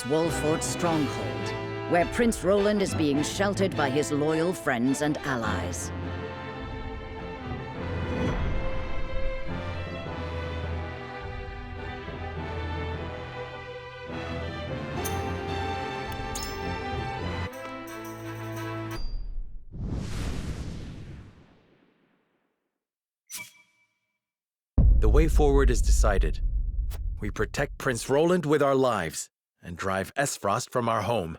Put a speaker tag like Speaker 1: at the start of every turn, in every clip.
Speaker 1: Wolfort's stronghold, where Prince Roland is being sheltered by his loyal friends and allies.
Speaker 2: The way forward is decided. We protect Prince Roland with our lives and drive Esfrost from our home.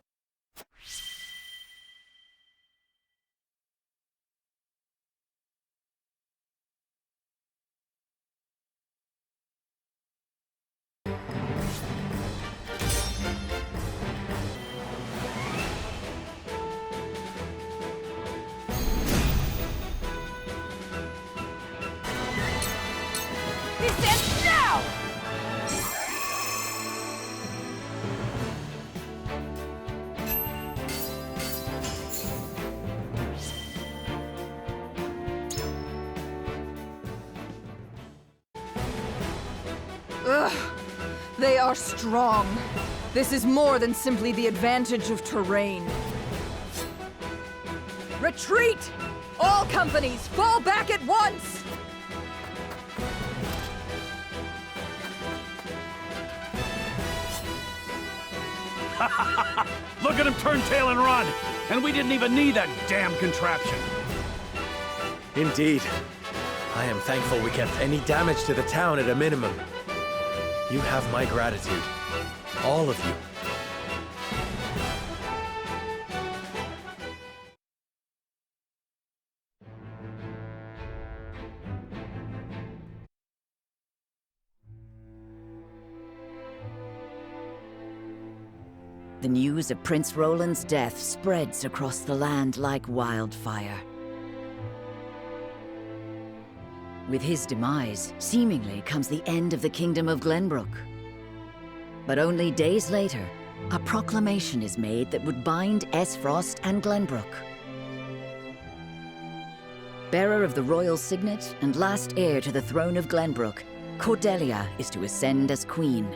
Speaker 3: Descend now! Ugh, they are strong. This is more than simply the advantage of terrain. Retreat! All companies, fall back at once!
Speaker 4: Look at him turn tail and run! And we didn't even need that damn contraption.
Speaker 2: Indeed. I am thankful we kept any damage to the town at a minimum. You have my gratitude. All of you.
Speaker 1: The news of Prince Roland's death spreads across the land like wildfire. With his demise, seemingly comes the end of the Kingdom of Glenbrook. But only days later, a proclamation is made that would bind Esfrost and Glenbrook. Bearer of the royal signet and last heir to the throne of Glenbrook, Cordelia is to ascend as queen.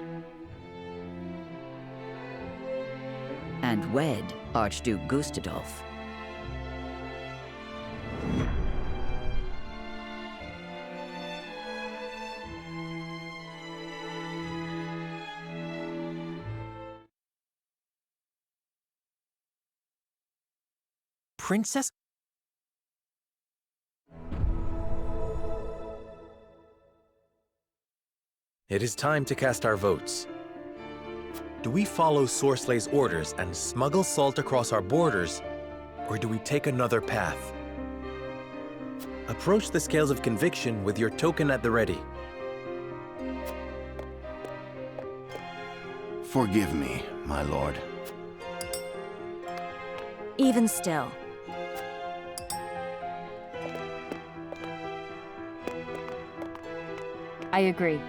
Speaker 1: And wed Archduke Gustadolf.
Speaker 2: Princess? It is time to cast our votes. Do we follow Sorslay's orders and smuggle salt across our borders, or do we take another path? Approach the scales of conviction with your token at the ready.
Speaker 5: Forgive me, my lord.
Speaker 6: Even still. I agree.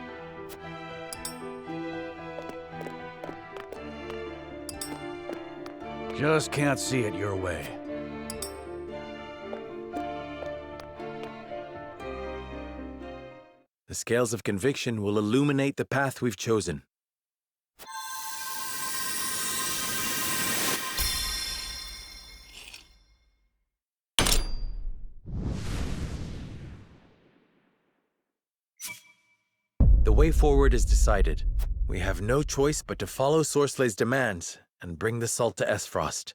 Speaker 4: Just can't see it your way.
Speaker 2: The scales of conviction will illuminate the path we've chosen. The way forward is decided. We have no choice but to follow Sorslay's demands and bring the salt to Esfrost.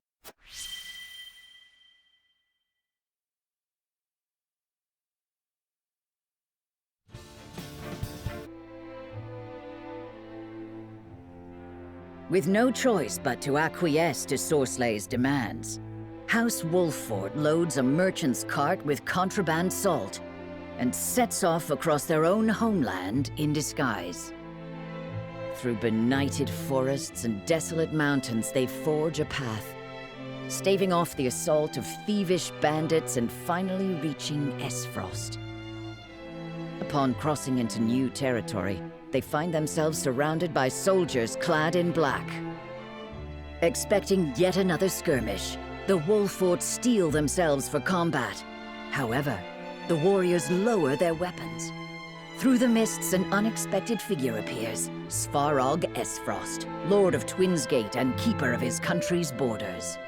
Speaker 1: With no choice but to acquiesce to Sorslay's demands, House Wolfort loads a merchant's cart with contraband salt and sets off across their own homeland in disguise. Through benighted forests and desolate mountains, they forge a path, staving off the assault of thievish bandits and finally reaching Esfrost. Upon crossing into new territory, they find themselves surrounded by soldiers clad in black. Expecting yet another skirmish, the Wolfort steel themselves for combat. However, the warriors lower their weapons. Through the mists, an unexpected figure appears. Svarog Esfrost, Lord of Twinsgate and keeper of his country's borders.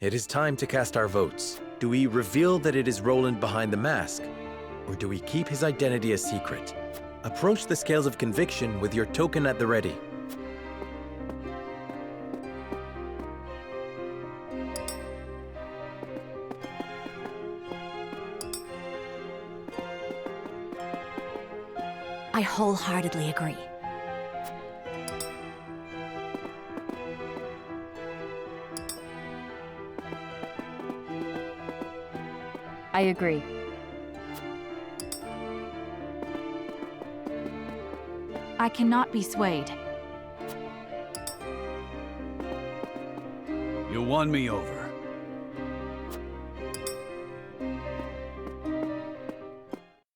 Speaker 2: It is time to cast our votes. Do we reveal that it is Roland behind the mask? Or do we keep his identity a secret? Approach the scales of conviction with your token at the ready.
Speaker 6: I wholeheartedly agree. I agree. I cannot be swayed.
Speaker 4: You won me over.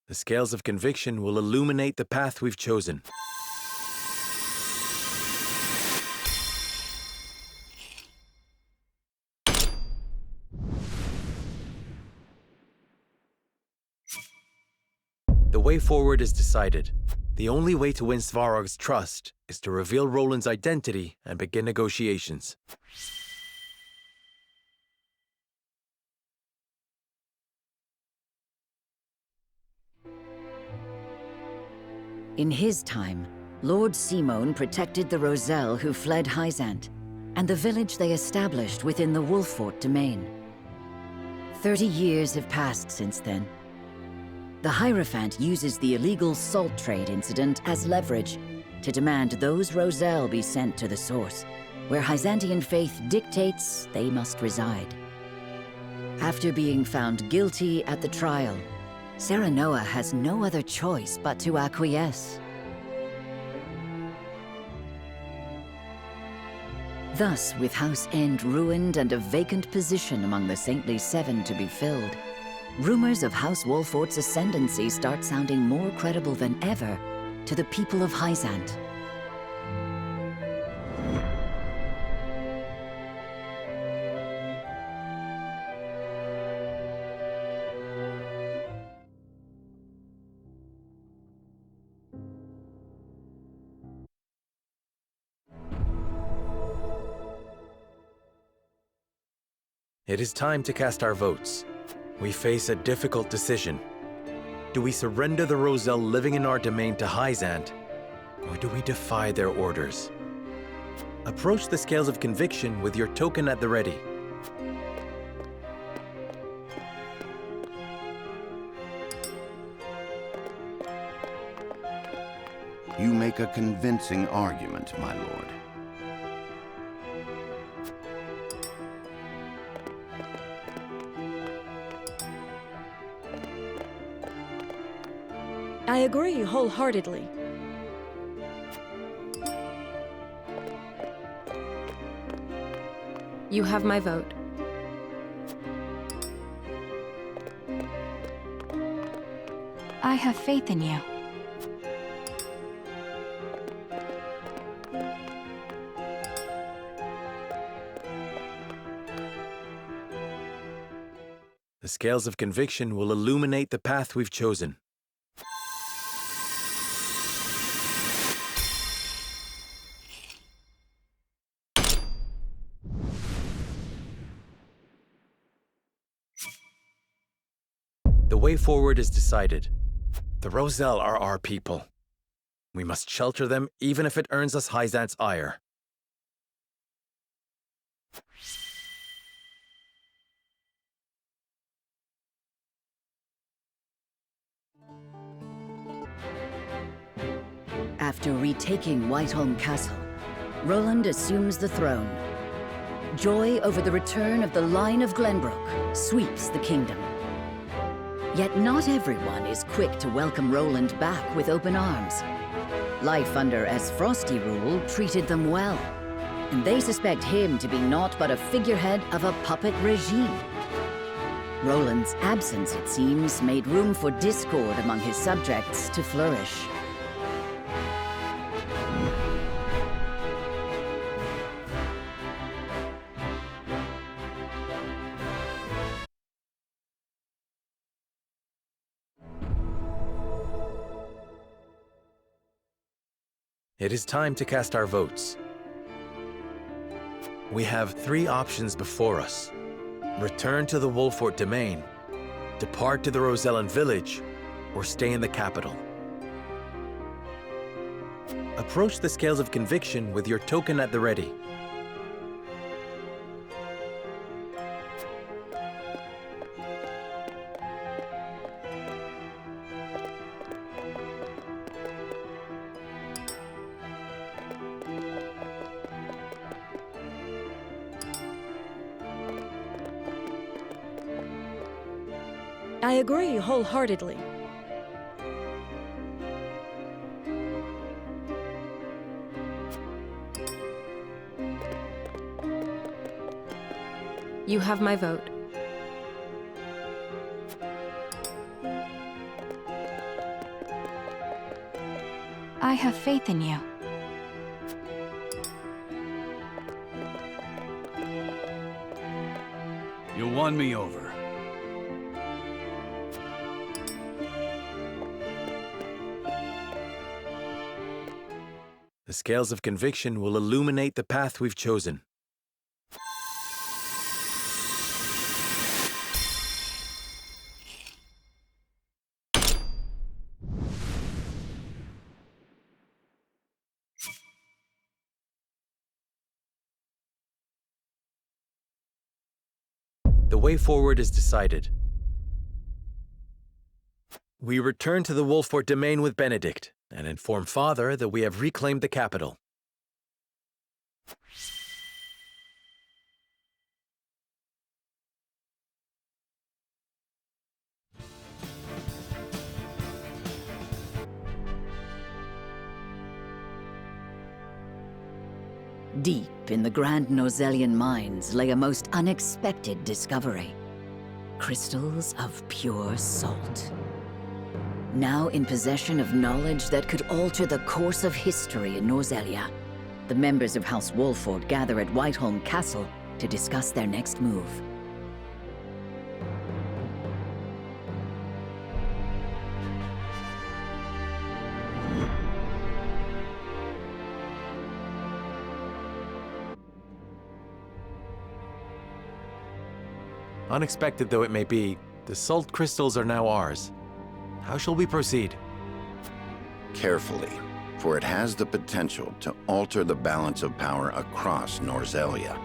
Speaker 2: The scales of conviction will illuminate the path we've chosen. The way forward is decided. The only way to win Svarog's trust is to reveal Roland's identity and begin negotiations.
Speaker 1: In his time, Lord Simone protected the Roselle who fled Hyzant, and the village they established within the Wolffort domain. 30 years have passed since then. The Hierophant uses the illegal salt trade incident as leverage to demand those Roselle be sent to the source, where Hyzantian faith dictates they must reside. After being found guilty at the trial, Serenoa has no other choice but to acquiesce. Thus, with House End ruined and a vacant position among the Saintly Seven to be filled, rumors of House Wolffort's ascendancy start sounding more credible than ever to the people of Hyzant.
Speaker 2: It is time to cast our votes. We face a difficult decision. Do we surrender the Roselle living in our domain to Hyzant, or do we defy their orders? Approach the scales of conviction with your token at the ready.
Speaker 5: You make a convincing argument, my lord.
Speaker 7: I agree wholeheartedly. You have my vote.
Speaker 6: I have faith in you.
Speaker 2: The scales of conviction will illuminate the path we've chosen. The way forward is decided. The Roselle are our people. We must shelter them even if it earns us Hyzant's ire.
Speaker 1: After retaking Whiteholm Castle, Roland assumes the throne. Joy over the return of the line of Glenbrook sweeps the kingdom. Yet not everyone is quick to welcome Roland back with open arms. Life under Esfrosti rule treated them well, and they suspect him to be naught but a figurehead of a puppet regime. Roland's absence, it seems, made room for discord among his subjects to flourish.
Speaker 2: It is time to cast our votes. We have 3 options before us. Return to the Wolfort domain, depart to the Rosellan village, or stay in the capital. Approach the scales of conviction with your token at the ready.
Speaker 7: I agree wholeheartedly. You have my vote.
Speaker 6: I have faith in you.
Speaker 4: You won me over.
Speaker 2: The scales of conviction will illuminate the path we've chosen. The way forward is decided. We return to the Wolfort domain with Benedict and inform Father that we have reclaimed the capital.
Speaker 1: Deep in the Grand Nozellian mines lay a most unexpected discovery. Crystals of pure salt. Now in possession of knowledge that could alter the course of history in Nozelia, the members of House Wolfort gather at Whiteholm Castle to discuss their next move.
Speaker 2: Unexpected though it may be, the salt crystals are now ours. How shall we proceed?
Speaker 5: Carefully, for it has the potential to alter the balance of power across Nozelia.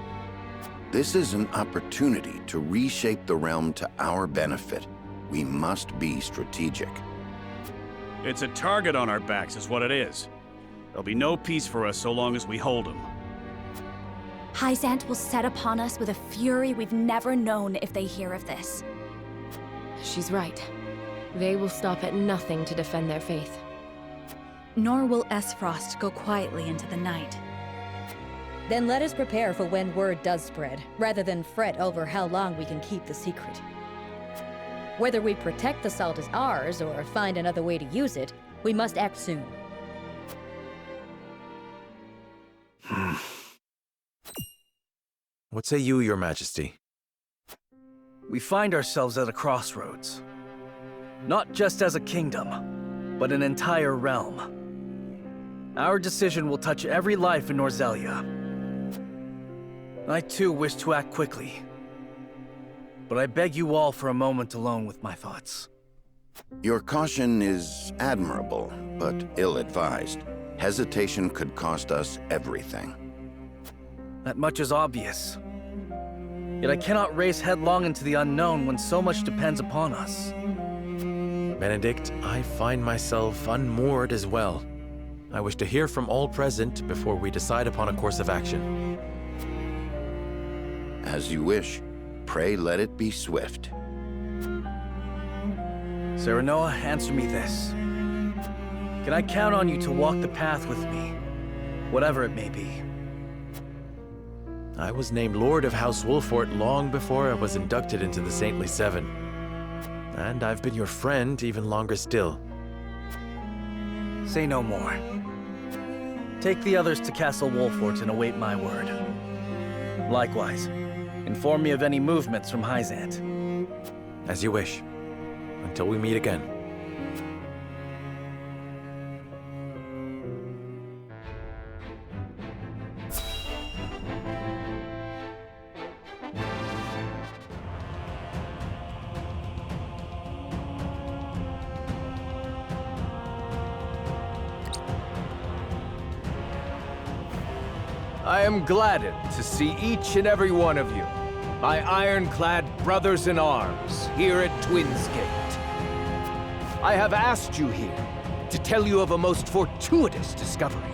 Speaker 5: This is an opportunity to reshape the realm to our benefit. We must be strategic.
Speaker 4: It's a target on our backs is what it is. There'll be no peace for us so long as we hold him.
Speaker 8: Hyzant will set upon us with a fury we've never known if they hear of this.
Speaker 7: She's right. They will stop at nothing to defend their faith.
Speaker 9: Nor will Esfrost go quietly into the night.
Speaker 10: Then let us prepare for when word does spread, rather than fret over how long we can keep the secret. Whether we protect the salt as ours, or find another way to use it, we must act soon.
Speaker 2: What say you, Your Majesty?
Speaker 11: We find ourselves at a crossroads. Not just as a kingdom, but an entire realm. Our decision will touch every life in Nozelia. I too wish to act quickly. But I beg you all for a moment alone with my thoughts.
Speaker 5: Your caution is admirable, but ill-advised. Hesitation could cost us everything.
Speaker 11: That much is obvious. Yet I cannot race headlong into the unknown when so much depends upon us.
Speaker 2: Benedict, I find myself unmoored as well. I wish to hear from all present before we decide upon a course of action.
Speaker 5: As you wish. Pray let it be swift.
Speaker 11: Serenoa, answer me this. Can I count on you to walk the path with me, whatever it may be?
Speaker 2: I was named Lord of House Wolfort long before I was inducted into the Saintly Seven. And I've been your friend even longer still.
Speaker 11: Say no more. Take the others to Castle Wolfort and await my word. Likewise, inform me of any movements from Hyzant.
Speaker 2: As you wish. Until we meet again.
Speaker 12: I am gladdened to see each and every one of you, my ironclad brothers in arms, here at Twins Gate. I have asked you here to tell you of a most fortuitous discovery.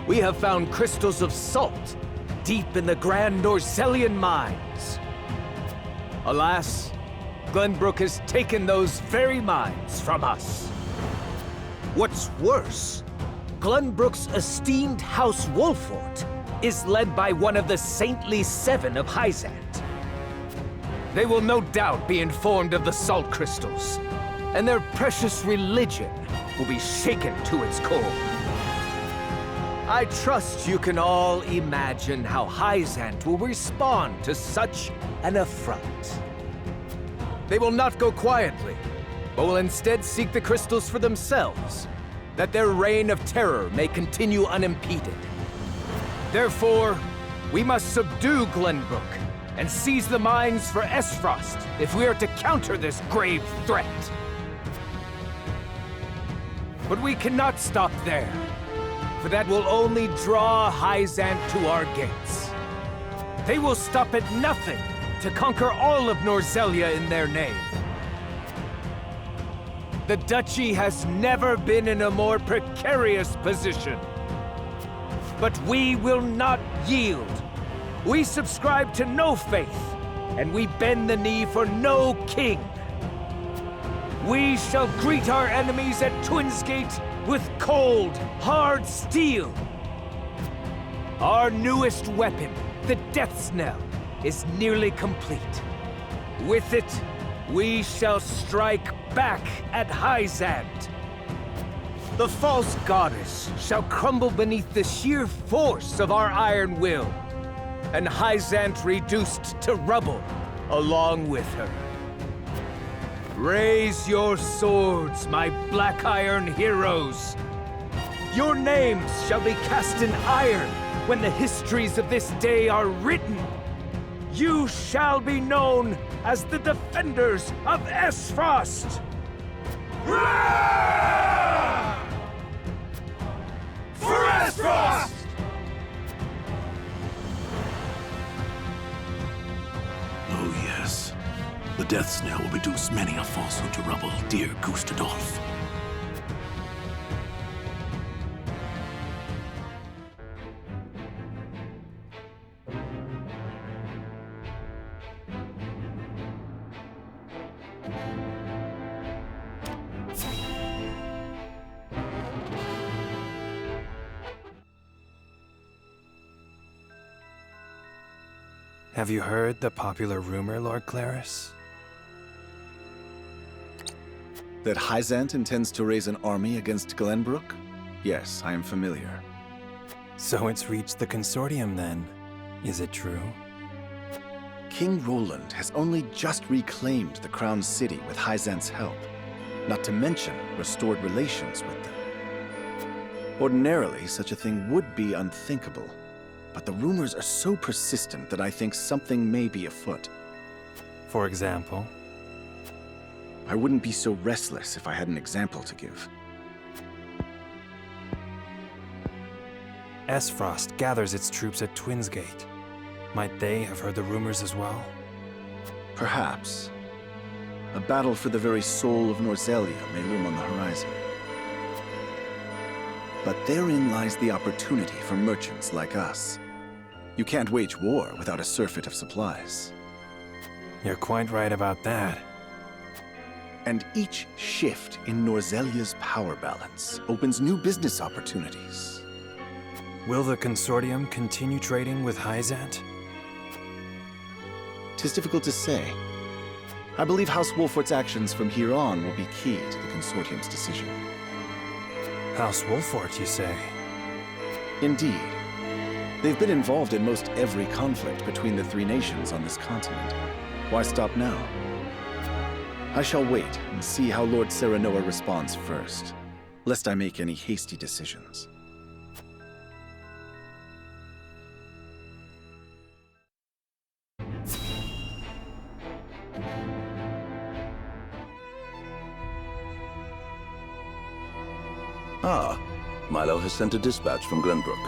Speaker 12: We have found crystals of salt deep in the Grand Norzelian mines. Alas, Glenbrook has taken those very mines from us. What's worse, Glenbrook's esteemed House Wolfort is led by one of the Saintly Seven of Hyzant. They will no doubt be informed of the salt crystals, and their precious religion will be shaken to its core. I trust you can all imagine how Hyzant will respond to such an affront. They will not go quietly, but will instead seek the crystals for themselves, that their reign of terror may continue unimpeded. Therefore, we must subdue Glenbrook and seize the mines for Esfrost if we are to counter this grave threat. But we cannot stop there, for that will only draw Hyzant to our gates. They will stop at nothing to conquer all of Norzelia in their name. The Duchy has never been in a more precarious position. But we will not yield. We subscribe to no faith, and we bend the knee for no king. We shall greet our enemies at Twins Gate with cold, hard steel. Our newest weapon, the Death's Knell, is nearly complete. With it, we shall strike back at Hyzant. The false goddess shall crumble beneath the sheer force of our iron will, and Hyzant reduced to rubble along with her. Raise your swords, my black iron heroes. Your names shall be cast in iron when the histories of this day are written. You shall be known as the defenders of Esfrost. For Esfrost!
Speaker 13: Oh yes. The Death's Knell will reduce many a falsehood to rubble, dear Gustadolf.
Speaker 2: Have you heard the popular rumor, Lord Claris?
Speaker 14: That Hyzant intends to raise an army against Glenbrook? Yes, I am familiar.
Speaker 2: So it's reached the consortium then. Is it true?
Speaker 14: King Roland has only just reclaimed the Crown City with Hyzant's help, not to mention restored relations with them. Ordinarily, such a thing would be unthinkable, but the rumors are so persistent that I think something may be afoot.
Speaker 2: For example?
Speaker 14: I wouldn't be so restless if I had an example to give.
Speaker 2: Esfrost gathers its troops at Twins Gate. Might they have heard the rumors as well?
Speaker 14: Perhaps. A battle for the very soul of Norzelia may loom on the horizon. But therein lies the opportunity for merchants like us. You can't wage war without a surfeit of supplies.
Speaker 2: You're quite right about that.
Speaker 14: And each shift in Norzelia's power balance opens new business opportunities.
Speaker 2: Will the consortium continue trading with Hyzant?
Speaker 14: 'Tis difficult to say. I believe House Wolfort's actions from here on will be key to the Consortium's decision.
Speaker 11: House Wolfort, you say?
Speaker 14: Indeed. They've been involved in most every conflict between the three nations on this continent. Why stop now? I shall wait and see how Lord Serenoa responds first, lest I make any hasty decisions.
Speaker 15: Ah, Milo has sent a dispatch from Glenbrook.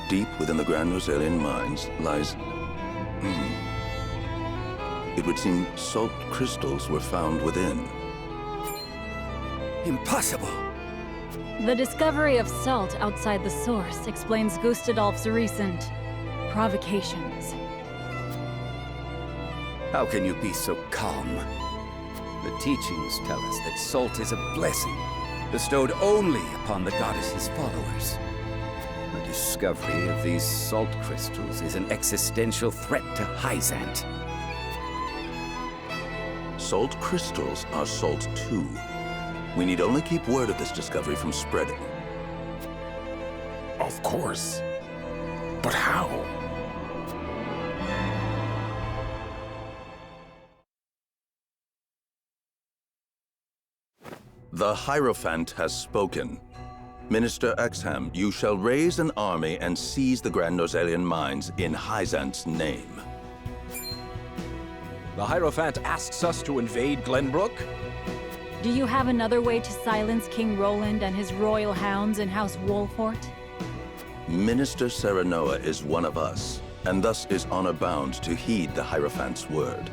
Speaker 15: Deep within the Grand Rosalian mines lies... It would seem salt crystals were found within.
Speaker 16: Impossible!
Speaker 17: The discovery of salt outside the source explains Gustadolf's recent provocations.
Speaker 16: How can you be so calm? The teachings tell us that salt is a blessing, bestowed only upon the goddess's followers. The discovery of these salt crystals is an existential threat to Hyzant.
Speaker 15: Salt crystals are salt too. We need only keep word of this discovery from spreading.
Speaker 13: Of course. But how?
Speaker 15: The Hierophant has spoken. Minister Exham, you shall raise an army and seize the Grand Rosalian mines in Hyzant's name.
Speaker 12: The Hierophant asks us to invade Glenbrook?
Speaker 17: Do you have another way to silence King Roland and his royal hounds in House Wolfort?
Speaker 15: Minister Serenoa is one of us, and thus is honor-bound to heed the Hierophant's word.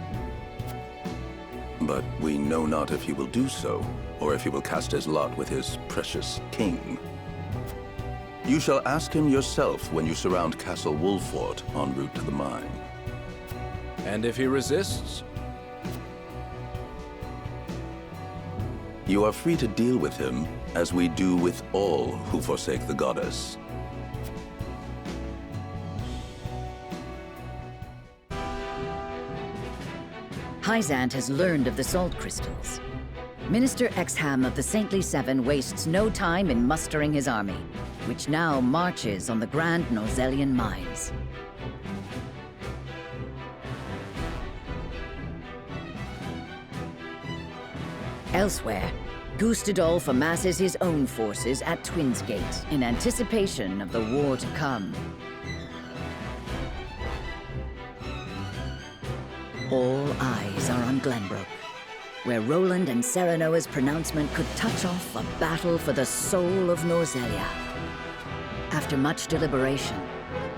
Speaker 15: But we know not if he will do so, or if he will cast his lot with his precious king. You shall ask him yourself when you surround Castle Wolfort en route to the mine.
Speaker 12: And if he resists?
Speaker 15: You are free to deal with him, as we do with all who forsake the goddess.
Speaker 1: Hyzant has learned of the salt crystals. Minister Exham of the Saintly Seven wastes no time in mustering his army, which now marches on the Grand Rosalian mines. Elsewhere, Gustadolf amasses his own forces at Twinsgate in anticipation of the war to come. All eyes are on Glenbrook, where Roland and Serenoa's pronouncement could touch off a battle for the soul of Norzelia. After much deliberation,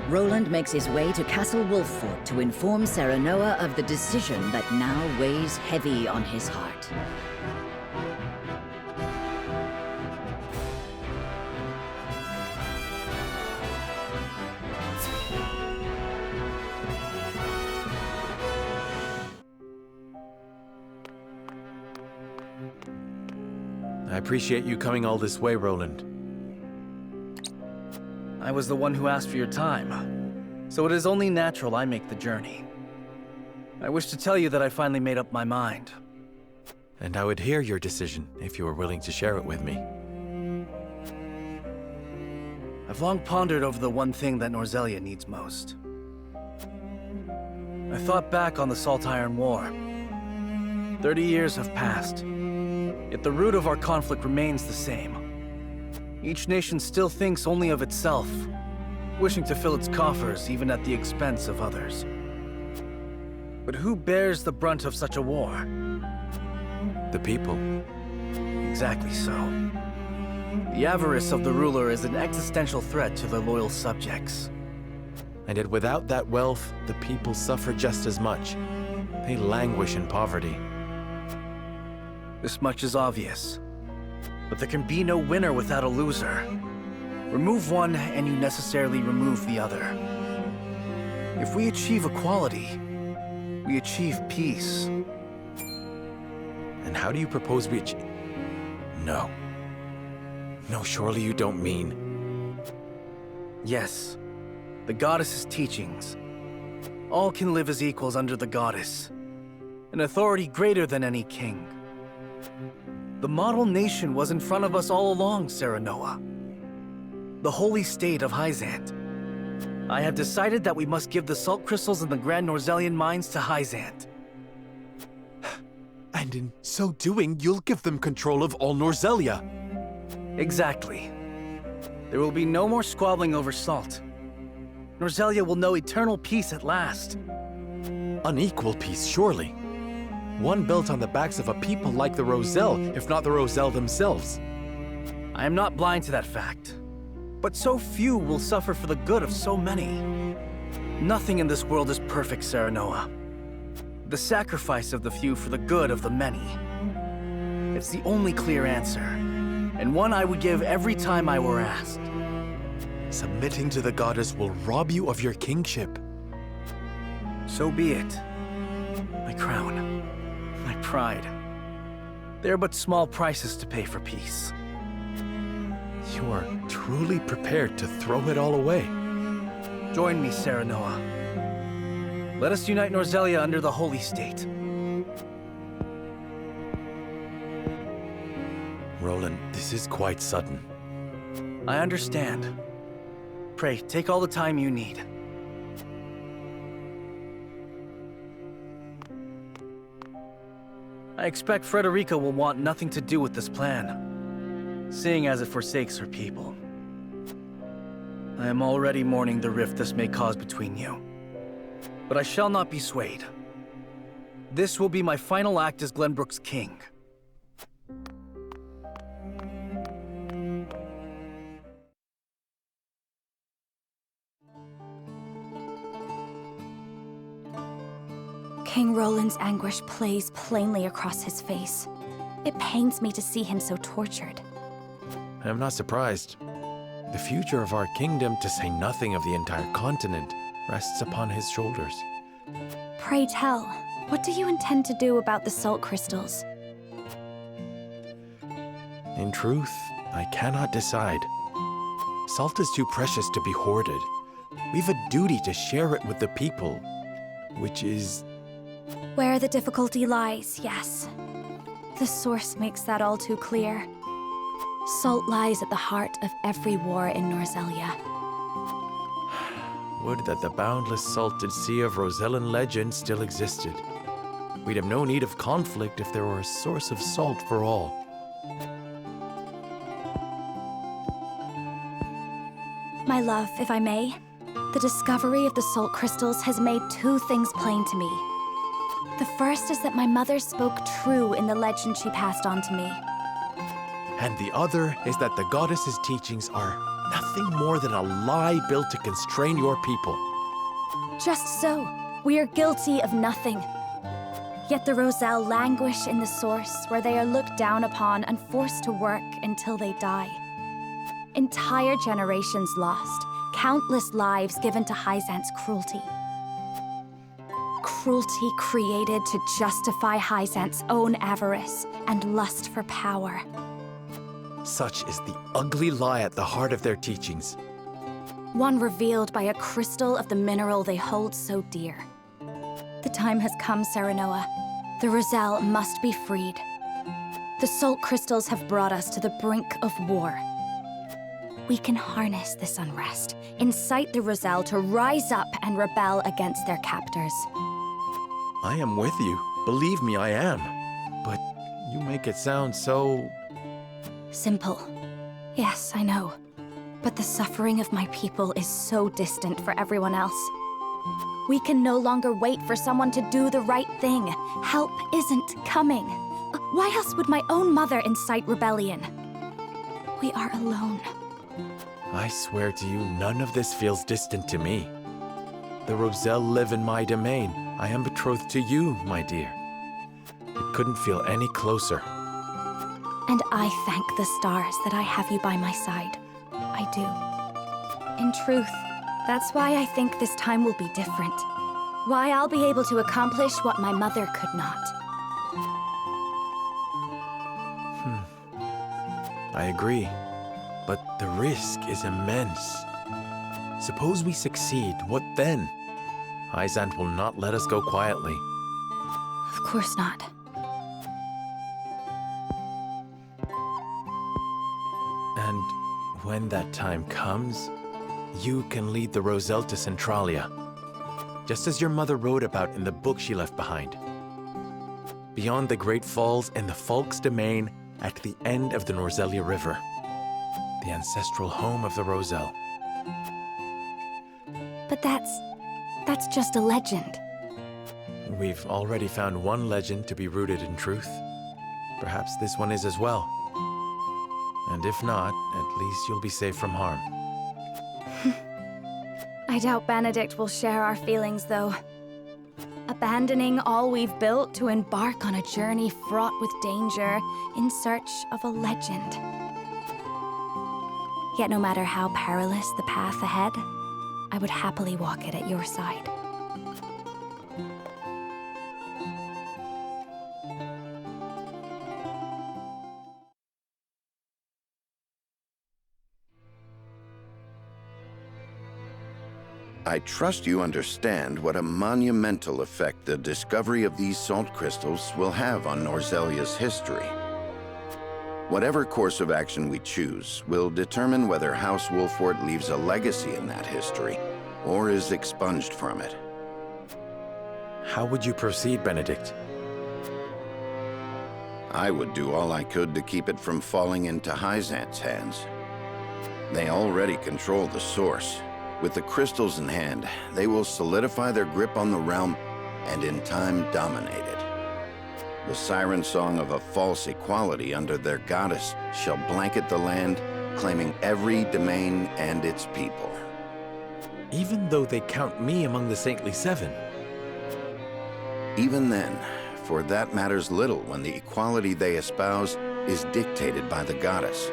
Speaker 1: Roland makes his way to Castle Wolfort to inform Serenoa of the decision that now weighs heavy on his heart.
Speaker 2: I appreciate you coming all this way, Roland.
Speaker 11: I was the one who asked for your time, so it is only natural I make the journey. I wish to tell you that I finally made up my mind.
Speaker 2: And I would hear your decision if you were willing to share it with me.
Speaker 11: I've long pondered over the one thing that Norzelia needs most. I thought back on the Salt Iron War. 30 years have passed. Yet the root of our conflict remains the same. Each nation still thinks only of itself, wishing to fill its coffers even at the expense of others. But who bears the brunt of such a war?
Speaker 2: The people.
Speaker 11: Exactly so. The avarice of the ruler is an existential threat to their loyal subjects.
Speaker 2: And yet without that wealth, the people suffer just as much. They languish in poverty.
Speaker 11: This much is obvious. But there can be no winner without a loser. Remove one, and you necessarily remove the other. If we achieve equality, we achieve peace.
Speaker 2: And how do you propose we achieve? No. No, surely you don't mean...
Speaker 11: Yes. The goddess's teachings. All can live as equals under the goddess, an authority greater than any king. The model nation was in front of us all along, Serenoa. The holy state of Hyzant. I have decided that we must give the salt crystals in the Grand Norzelian mines to Hyzant.
Speaker 2: And in so doing, you'll give them control of all Norzelia.
Speaker 11: Exactly. There will be no more squabbling over salt. Norzelia will know eternal peace at last.
Speaker 2: Unequal peace, surely. One built on the backs of a people like the Roselle, if not the Roselle themselves.
Speaker 11: I am not blind to that fact. But so few will suffer for the good of so many. Nothing in this world is perfect, Serenoa. The sacrifice of the few for the good of the many. It's the only clear answer, and one I would give every time I were asked.
Speaker 2: Submitting to the goddess will rob you of your kingship.
Speaker 11: So be it. My crown, my pride. They are but small prices to pay for peace.
Speaker 2: You are truly prepared to throw it all away.
Speaker 11: Join me, Serenoa. Let us unite Norzelia under the holy state.
Speaker 2: Roland, this is quite sudden.
Speaker 11: I understand. Pray, take all the time you need. I expect Frederica will want nothing to do with this plan, seeing as it forsakes her people. I am already mourning the rift this may cause between you. But I shall not be swayed. This will be my final act as Glenbrook's king.
Speaker 8: King Roland's anguish plays plainly across his face. It pains me to see him so tortured.
Speaker 2: I am not surprised. The future of our kingdom, to say nothing of the entire continent, rests upon his shoulders.
Speaker 8: Pray tell, what do you intend to do about the salt crystals?
Speaker 2: In truth, I cannot decide. Salt is too precious to be hoarded. We've a duty to share it with the people, which is...
Speaker 8: Where the difficulty lies, yes. The source makes that all too clear. Salt lies at the heart of every war in Norzelia.
Speaker 2: Would that the boundless salted sea of Rosellan legend still existed. We'd have no need of conflict if there were a source of salt for all.
Speaker 8: My love, if I may, the discovery of the salt crystals has made two things plain to me. The first is that my mother spoke true in the legend she passed on to me.
Speaker 2: And the other is that the goddess's teachings are nothing more than a lie built to constrain your people.
Speaker 8: Just so. We are guilty of nothing. Yet the Roselle languish in the source, where they are looked down upon and forced to work until they die. Entire generations lost, countless lives given to Hyzant's cruelty. Cruelty created to justify Hyzant's own avarice and lust for power.
Speaker 2: Such is the ugly lie at the heart of their teachings.
Speaker 8: One revealed by a crystal of the mineral they hold so dear. The time has come, Serenoa. The Roselle must be freed. The salt crystals have brought us to the brink of war. We can harness this unrest, incite the Roselle to rise up and rebel against their captors.
Speaker 2: I am with you. Believe me, I am. But you make it sound so...
Speaker 8: Simple. Yes, I know. But the suffering of my people is so distant for everyone else. We can no longer wait for someone to do the right thing. Help isn't coming. Why else would my own mother incite rebellion? We are alone.
Speaker 2: I swear to you, none of this feels distant to me. The Roselle live in my domain. I am betrothed to you, my dear. It couldn't feel any closer.
Speaker 8: And I thank the stars that I have you by my side. I do. In truth, that's why I think this time will be different. Why I'll be able to accomplish what my mother could not.
Speaker 2: I agree. But the risk is immense. Suppose we succeed, what then? Hyzant will not let us go quietly.
Speaker 8: Of course not.
Speaker 2: And when that time comes, you can lead the Roselle to Centralia, just as your mother wrote about in the book she left behind. Beyond the Great Falls and the Falk's domain at the end of the Norzelia River, the ancestral home of the Roselle.
Speaker 8: But that's just a legend.
Speaker 2: We've already found one legend to be rooted in truth. Perhaps this one is as well. And if not, at least you'll be safe from harm.
Speaker 8: I doubt Benedict will share our feelings, though. Abandoning all we've built to embark on a journey fraught with danger in search of a legend. Yet no matter how perilous the path ahead, I would happily walk it at your side.
Speaker 5: I trust you understand what a monumental effect the discovery of these salt crystals will have on Norzelia's history. Whatever course of action we choose will determine whether House Wolfort leaves a legacy in that history, or is expunged from it.
Speaker 2: How would you proceed, Benedict?
Speaker 5: I would do all I could to keep it from falling into Hyzant's hands. They already control the source. With the crystals in hand, they will solidify their grip on the realm and in time dominate it. The siren song of a false equality under their goddess shall blanket the land, claiming every domain and its people.
Speaker 2: Even though they count me among the Saintly Seven?
Speaker 5: Even then, for that matters little when the equality they espouse is dictated by the goddess,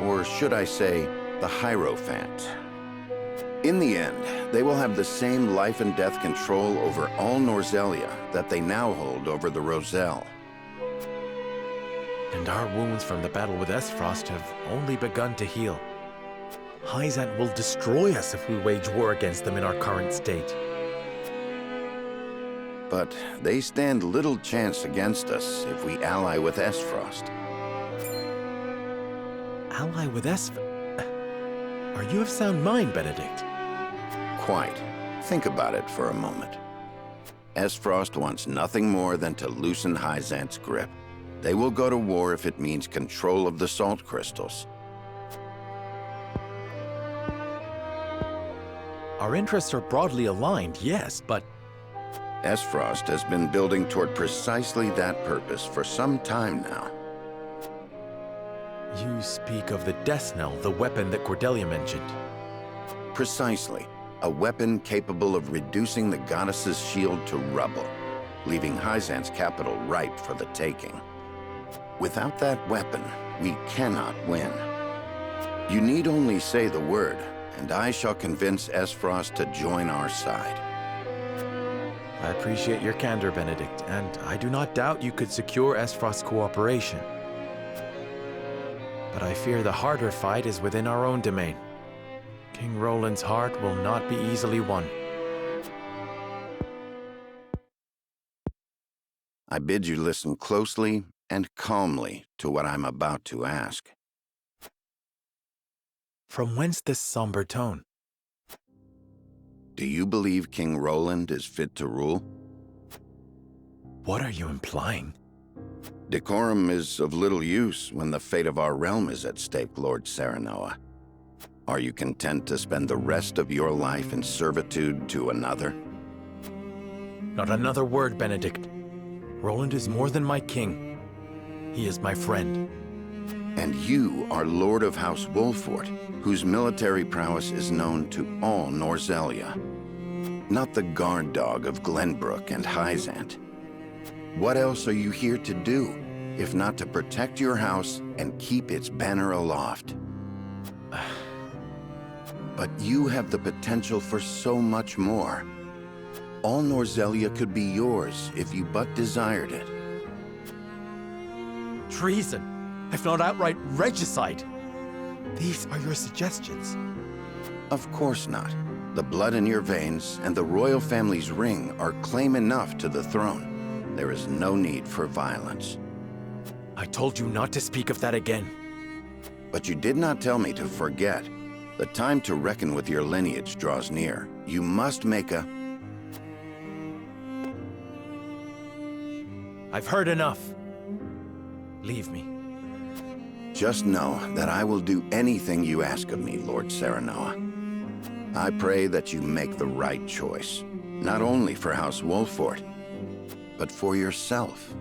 Speaker 5: or should I say, the Hierophant. In the end, they will have the same life and death control over all Norzelia that they now hold over the Roselle.
Speaker 2: And our wounds from the battle with Esfrost have only begun to heal. Hyzant will destroy us if we wage war against them in our current state.
Speaker 5: But they stand little chance against us if we ally with Esfrost.
Speaker 2: Ally with Esfrost? Are you of sound mind, Benedict?
Speaker 5: Quite. Think about it for a moment. Esfrost wants nothing more than to loosen Hyzant's grip. They will go to war if it means control of the salt crystals.
Speaker 2: Our interests are broadly aligned, yes, but...
Speaker 5: Esfrost has been building toward precisely that purpose for some time now.
Speaker 2: You speak of the Death Knell, the weapon that Cordelia mentioned.
Speaker 5: Precisely. A weapon capable of reducing the goddess's shield to rubble, leaving Hyzant's capital ripe for the taking. Without that weapon, we cannot win. You need only say the word, and I shall convince Esfrost to join our side.
Speaker 2: I appreciate your candor, Benedict, and I do not doubt you could secure Esfrost's cooperation. But I fear the harder fight is within our own domain. King Roland's heart will not be easily won.
Speaker 5: I bid you listen closely and calmly to what I'm about to ask.
Speaker 2: From whence this somber tone?
Speaker 5: Do you believe King Roland is fit to rule?
Speaker 2: What are you implying?
Speaker 5: Decorum is of little use when the fate of our realm is at stake, Lord Serenoa. Are you content to spend the rest of your life in servitude to another?
Speaker 2: Not another word, Benedict. Roland is more than my king. He is my friend.
Speaker 5: And you are Lord of House Wolfort, whose military prowess is known to all Norzelia. Not the guard dog of Glenbrook and Hyzant. What else are you here to do, if not to protect your house and keep its banner aloft? But you have the potential for so much more. All Norzelia could be yours if you but desired it.
Speaker 2: Treason, if not outright regicide. These are your suggestions.
Speaker 5: Of course not. The blood in your veins and the royal family's ring are claim enough to the throne. There is no need for violence.
Speaker 2: I told you not to speak of that again.
Speaker 5: But you did not tell me to forget. The time to reckon with your lineage draws near. You must make a...
Speaker 2: I've heard enough. Leave me.
Speaker 5: Just know that I will do anything you ask of me, Lord Serenoa. I pray that you make the right choice, not only for House Wolfort, but for yourself.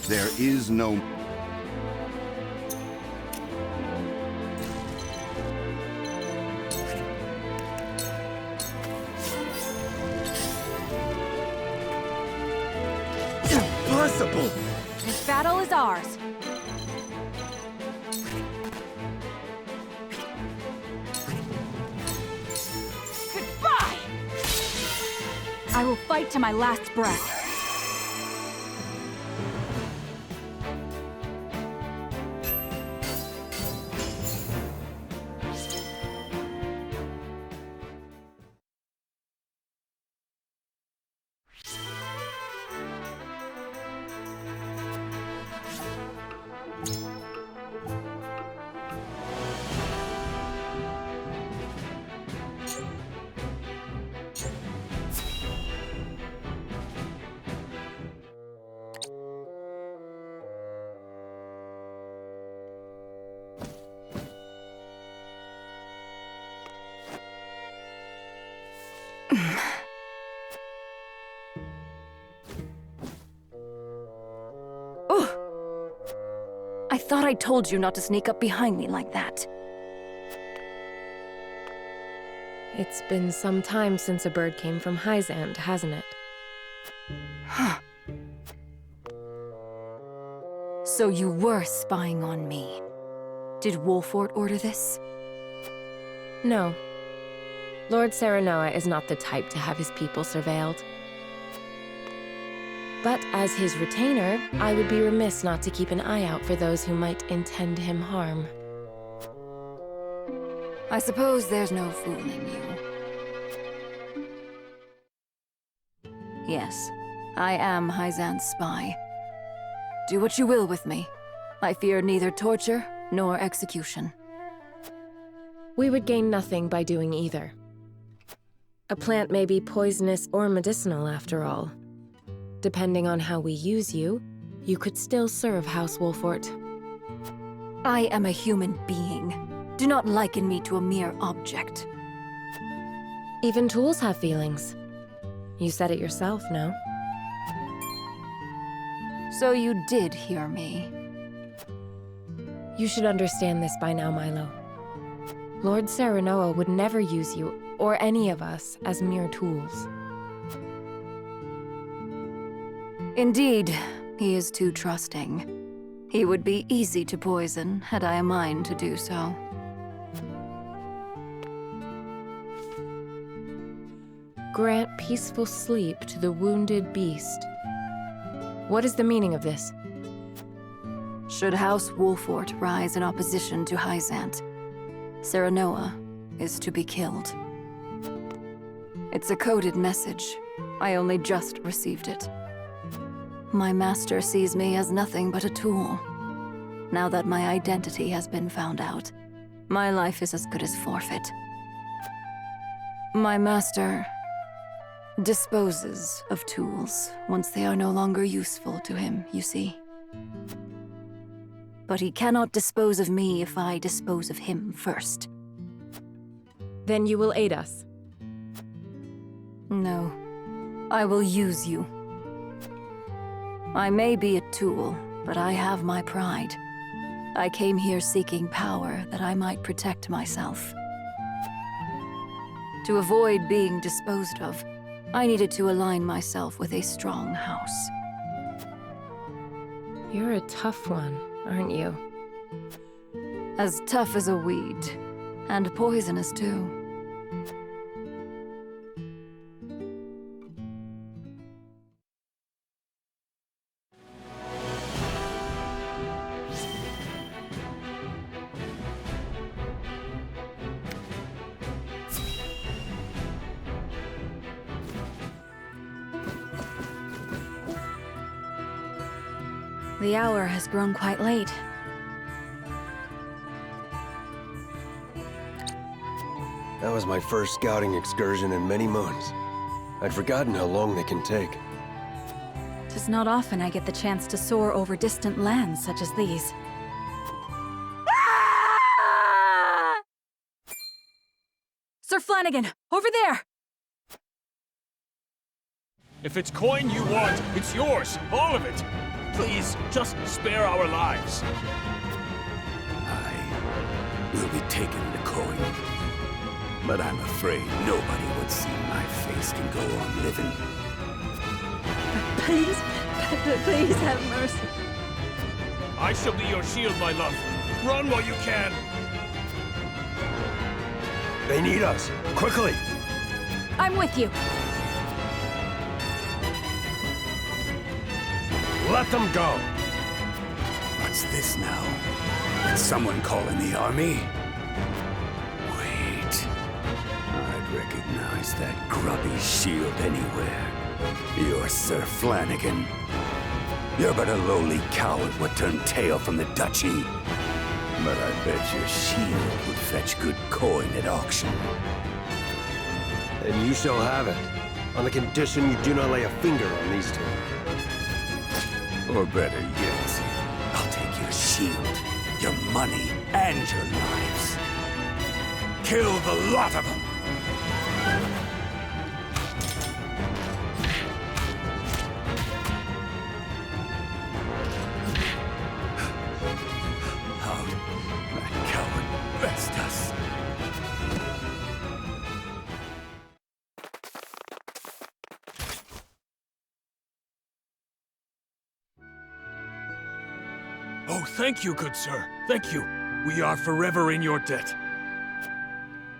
Speaker 5: There is no...
Speaker 2: Impossible!
Speaker 8: This battle is ours. Goodbye! I will fight to my last breath.
Speaker 6: I thought I told you not to sneak up behind me like that.
Speaker 7: It's been some time since a bird came from Hyzand, hasn't it?
Speaker 6: Huh. So you were spying on me. Did Wolfort order this?
Speaker 7: No. Lord Serenoa is not the type to have his people surveilled. But as his retainer, I would be remiss not to keep an eye out for those who might intend him harm.
Speaker 6: I suppose there's no fooling you. Yes, I am Hyzand's spy. Do what you will with me. I fear neither torture nor execution.
Speaker 7: We would gain nothing by doing either. A plant may be poisonous or medicinal after all. Depending on how we use you, you could still serve House Wolfort.
Speaker 6: I am a human being. Do not liken me to a mere object.
Speaker 7: Even tools have feelings. You said it yourself, no?
Speaker 6: So you did hear me.
Speaker 7: You should understand this by now, Milo. Lord Serenoa would never use you, or any of us, as mere tools.
Speaker 6: Indeed, he is too trusting. He would be easy to poison, had I a mind to do so.
Speaker 7: Grant peaceful sleep to the wounded beast. What is the meaning of this?
Speaker 6: Should House Wolfort rise in opposition to Hyzant, Serenoa is to be killed. It's a coded message. I only just received it. My master sees me as nothing but a tool. Now that my identity has been found out, my life is as good as forfeit. My master disposes of tools once they are no longer useful to him, you see. But he cannot dispose of me if I dispose of him first.
Speaker 7: Then you will aid us?
Speaker 6: No. I will use you. I may be a tool, but I have my pride. I came here seeking power that I might protect myself. To avoid being disposed of, I needed to align myself with a strong house.
Speaker 7: You're a tough one, aren't you?
Speaker 6: As tough as a weed, and poisonous too.
Speaker 8: The hour has grown quite late.
Speaker 18: That was my first scouting excursion in many moons. I'd forgotten how long they can take.
Speaker 9: 'Tis not often I get the chance to soar over distant lands such as these. Sir Flanagan, over there!
Speaker 4: If it's coin you want, it's yours, all of it. Please, just spare our lives.
Speaker 16: Will be taking the coin. But I'm afraid nobody would see my face can go on living.
Speaker 9: Please, please have mercy.
Speaker 4: I shall be your shield, my love. Run while you can.
Speaker 18: They need us. Quickly!
Speaker 9: I'm with you.
Speaker 18: Let them go!
Speaker 16: What's this now? Did someone call in the army? Wait. I'd recognize that grubby shield anywhere. You're Sir Flanagan. You're but a lowly coward what turned tail from the duchy. But I bet your shield would fetch good coin at auction.
Speaker 18: And you shall have it, on the condition you do not lay a finger on these two.
Speaker 16: Or better yet, I'll take your shield, your money, and your lives. Kill the lot of them!
Speaker 19: Oh, thank you, good sir. Thank you. We are forever in your debt.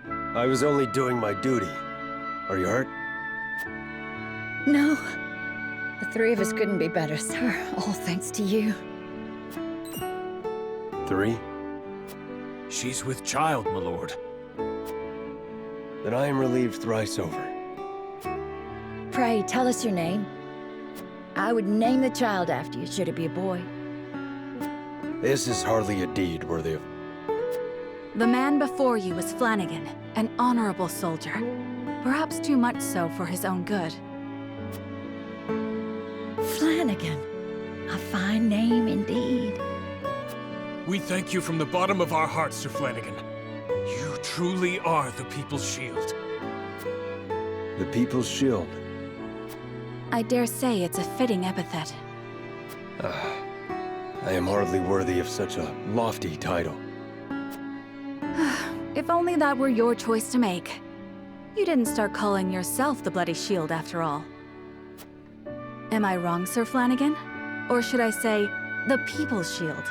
Speaker 18: I was only doing my duty. Are you hurt?
Speaker 1: No. The three of us couldn't be better, sir. All thanks to you.
Speaker 18: 3?
Speaker 19: She's with child, my lord.
Speaker 18: Then I am relieved thrice over.
Speaker 1: Pray, tell us your name. I would name the child after you, should it be a boy.
Speaker 18: This is hardly a deed worthy of...
Speaker 9: The man before you is Flanagan, an honorable soldier. Perhaps too much so for his own good.
Speaker 1: Flanagan. A fine name indeed.
Speaker 19: We thank you from the bottom of our hearts, Sir Flanagan. You truly are the People's Shield.
Speaker 18: The People's Shield?
Speaker 9: I dare say it's a fitting epithet.
Speaker 18: I am hardly worthy of such a lofty title.
Speaker 9: If only that were your choice to make. You didn't start calling yourself the Bloody Shield after all. Am I wrong, Sir Flanagan? Or should I say, the People's Shield?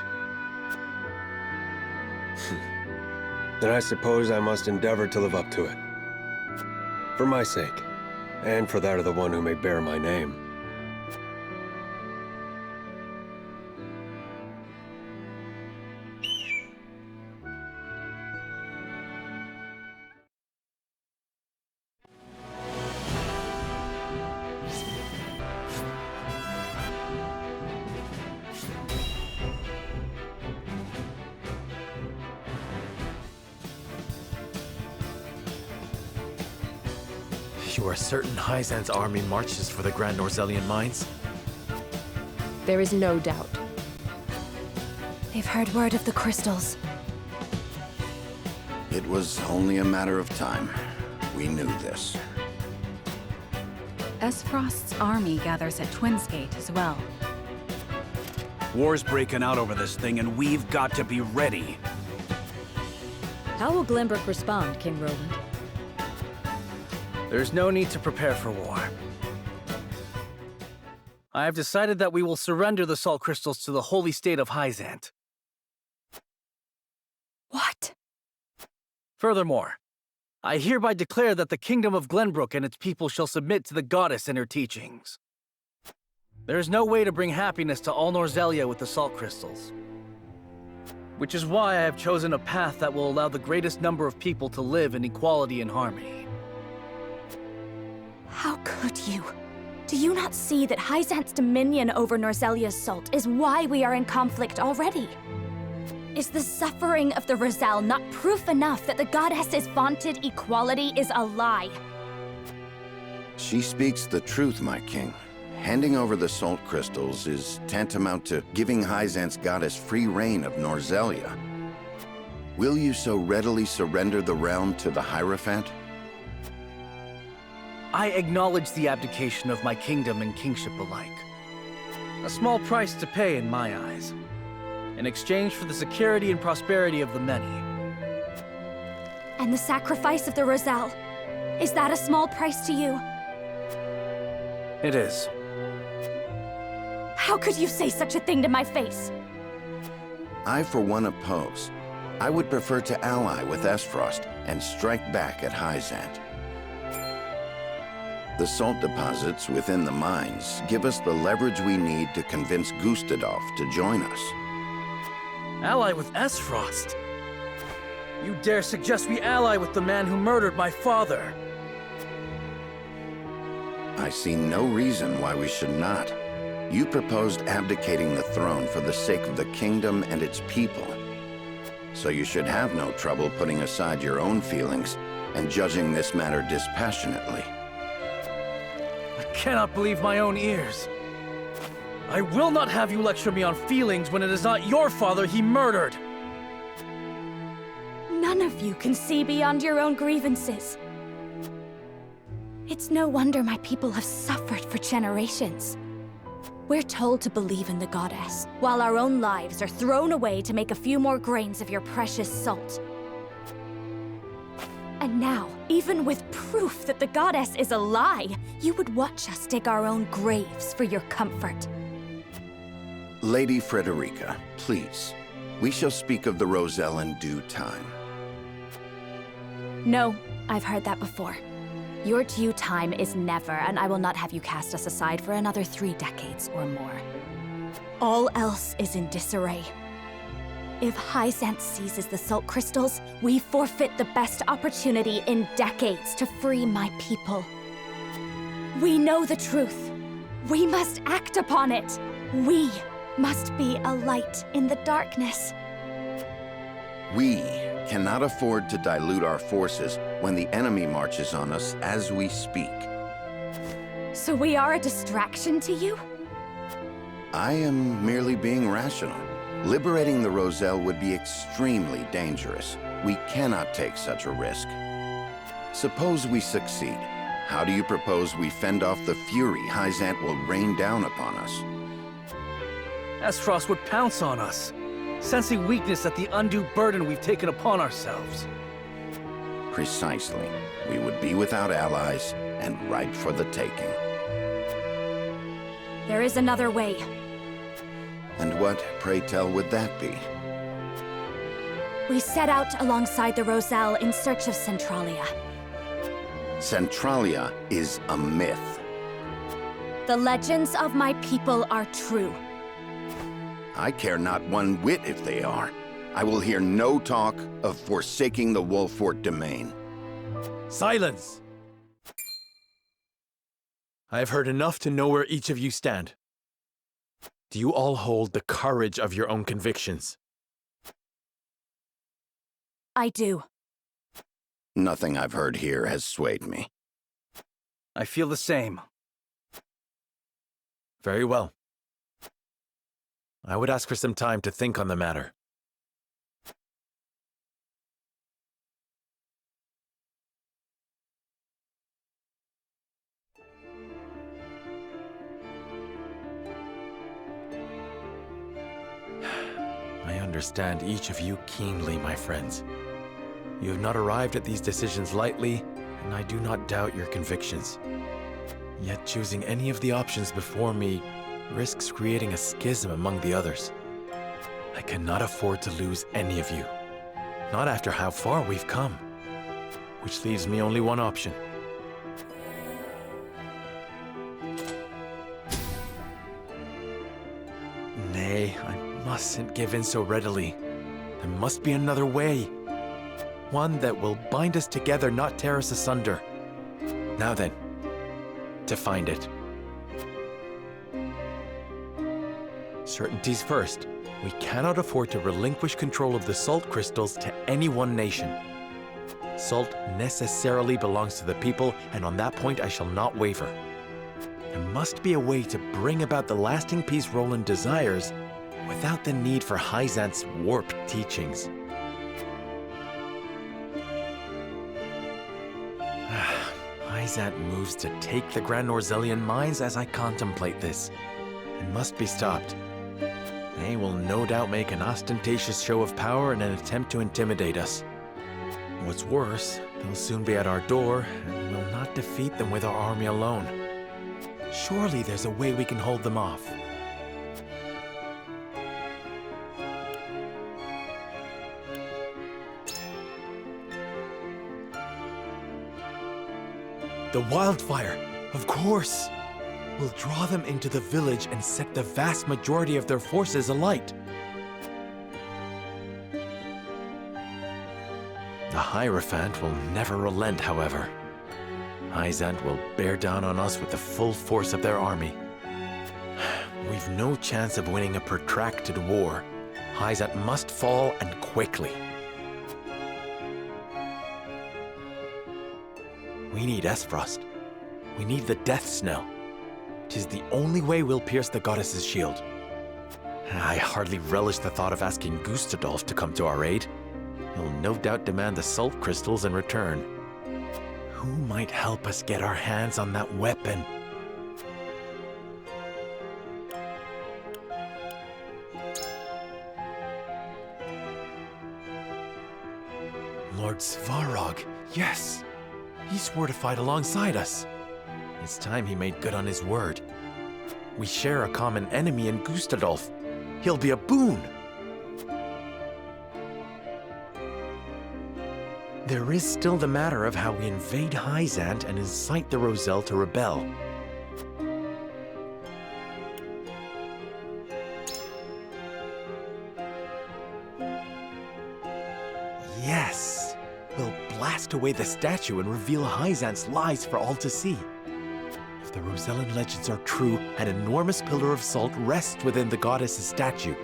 Speaker 18: Then I suppose I must endeavor to live up to it. For my sake, and for that of the one who may bear my name.
Speaker 2: You are certain Hyzan's army marches for the Grand Norzelian mines?
Speaker 7: There is no doubt.
Speaker 8: They've heard word of the crystals.
Speaker 5: It was only a matter of time. We knew this.
Speaker 9: Esfrost's army gathers at Twinsgate as well.
Speaker 4: War's breaking out over this thing, and we've got to be ready.
Speaker 10: How will Glenbrook respond, King Roland?
Speaker 11: There's no need to prepare for war. I have decided that we will surrender the salt crystals to the holy state of Hyzant.
Speaker 8: What?
Speaker 11: Furthermore, I hereby declare that the kingdom of Glenbrook and its people shall submit to the goddess and her teachings. There is no way to bring happiness to all Norzelia with the salt crystals. Which is why I have chosen a path that will allow the greatest number of people to live in equality and harmony.
Speaker 8: How could you? Do you not see that Hyzant's dominion over Norzelia's salt is why we are in conflict already? Is the suffering of the Rosal not proof enough that the goddess's vaunted equality is a lie?
Speaker 5: She speaks the truth, my king. Handing over the salt crystals is tantamount to giving Hyzant's goddess free reign of Norzelia. Will you so readily surrender the realm to the Hierophant?
Speaker 11: I acknowledge the abdication of my kingdom and kingship alike. A small price to pay in my eyes, in exchange for the security and prosperity of the many.
Speaker 8: And the sacrifice of the Rosal, is that a small price to you?
Speaker 11: It is.
Speaker 8: How could you say such a thing to my face?
Speaker 5: I, for one, oppose. I would prefer to ally with Esfrost and strike back at Hyzant. The salt deposits within the mines give us the leverage we need to convince Gustadolf to join us.
Speaker 11: Ally with Esfrost? You dare suggest we ally with the man who murdered my father?
Speaker 5: I see no reason why we should not. You proposed abdicating the throne for the sake of the kingdom and its people. So you should have no trouble putting aside your own feelings and judging this matter dispassionately.
Speaker 11: I cannot believe my own ears. I will not have you lecture me on feelings when it is not your father he murdered.
Speaker 8: None of you can see beyond your own grievances. It's no wonder my people have suffered for generations. We're told to believe in the goddess, while our own lives are thrown away to make a few more grains of your precious salt. And now, even with proof that the goddess is a lie, you would watch us dig our own graves for your comfort.
Speaker 5: Lady Frederica, please. We shall speak of the Roselle in due time.
Speaker 8: No, I've heard that before. Your due time is never, and I will not have you cast us aside for another 3 decades or more. All else is in disarray. If Hyzant seizes the Salt Crystals, we forfeit the best opportunity in decades to free my people. We know the truth. We must act upon it. We must be a light in the darkness.
Speaker 5: We cannot afford to dilute our forces when the enemy marches on us as we speak.
Speaker 8: So we are a distraction to you?
Speaker 5: I am merely being rational. Liberating the Roselle would be extremely dangerous. We cannot take such a risk. Suppose we succeed. How do you propose we fend off the fury Hyzant will rain down upon us?
Speaker 11: Aspros would pounce on us, sensing weakness at the undue burden we've taken upon ourselves.
Speaker 5: Precisely. We would be without allies and ripe for the taking.
Speaker 8: There is another way.
Speaker 5: And what, pray tell, would that be?
Speaker 8: We set out alongside the Roselle in search of Centralia.
Speaker 5: Centralia is a myth.
Speaker 8: The legends of my people are true.
Speaker 5: I care not one whit if they are. I will hear no talk of forsaking the Wolfort domain.
Speaker 2: Silence! I have heard enough to know where each of you stand. Do you all hold the courage of your own convictions?
Speaker 8: I do.
Speaker 5: Nothing I've heard here has swayed me.
Speaker 11: I feel the same.
Speaker 2: Very well. I would ask for some time to think on the matter. I understand each of you keenly, my friends. You have not arrived at these decisions lightly, and I do not doubt your convictions. Yet choosing any of the options before me risks creating a schism among the others. I cannot afford to lose any of you. Not after how far we've come. Which leaves me only one option. Nay, I mustn't give in so readily. There must be another way. One that will bind us together, not tear us asunder. Now then, to find it. Certainties first. We cannot afford to relinquish control of the salt crystals to any one nation. Salt necessarily belongs to the people, and on that point I shall not waver. There must be a way to bring about the lasting peace Roland desires without the need for Hyzant's warped teachings. Hyzant moves to take the Grand Norzelian mines as I contemplate this. It must be stopped. They will no doubt make an ostentatious show of power in an attempt to intimidate us. What's worse, they'll soon be at our door, and we'll not defeat them with our army alone. Surely there's a way we can hold them off. The wildfire, of course! We'll draw them into the village and set the vast majority of their forces alight. The Hierophant will never relent, however. Hyzant will bear down on us with the full force of their army. We've no chance of winning a protracted war. Hyzant must fall, and quickly. We need Esfrost. We need the Death Snow. 'Tis the only way we'll pierce the goddess's shield. I hardly relish the thought of asking Gustadolf to come to our aid. He'll no doubt demand the salt crystals in return. Who might help us get our hands on that weapon? Lord Svarog, yes! He swore to fight alongside us. It's time he made good on his word. We share a common enemy in Gustadolf. He'll be a boon. There is still the matter of how we invade Hyzant and incite the Roselle to rebel. Yes! We'll blast away the statue and reveal Hyzant's lies for all to see. If the Rosellan legends are true, an enormous pillar of salt rests within the goddess's statue.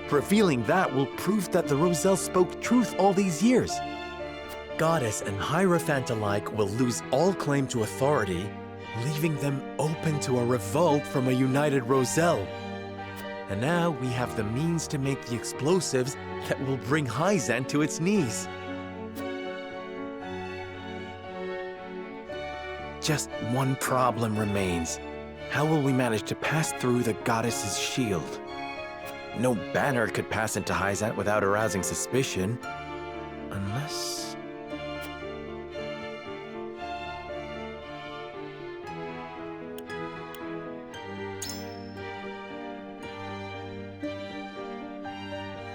Speaker 2: Revealing that will prove that the Roselle spoke truth all these years. Goddess and Hierophant alike will lose all claim to authority, leaving them open to a revolt from a united Roselle. And now we have the means to make the explosives that will bring Hyzant to its knees. Just one problem remains. How will we manage to pass through the goddess's shield? No banner could pass into Hyzant without arousing suspicion, unless...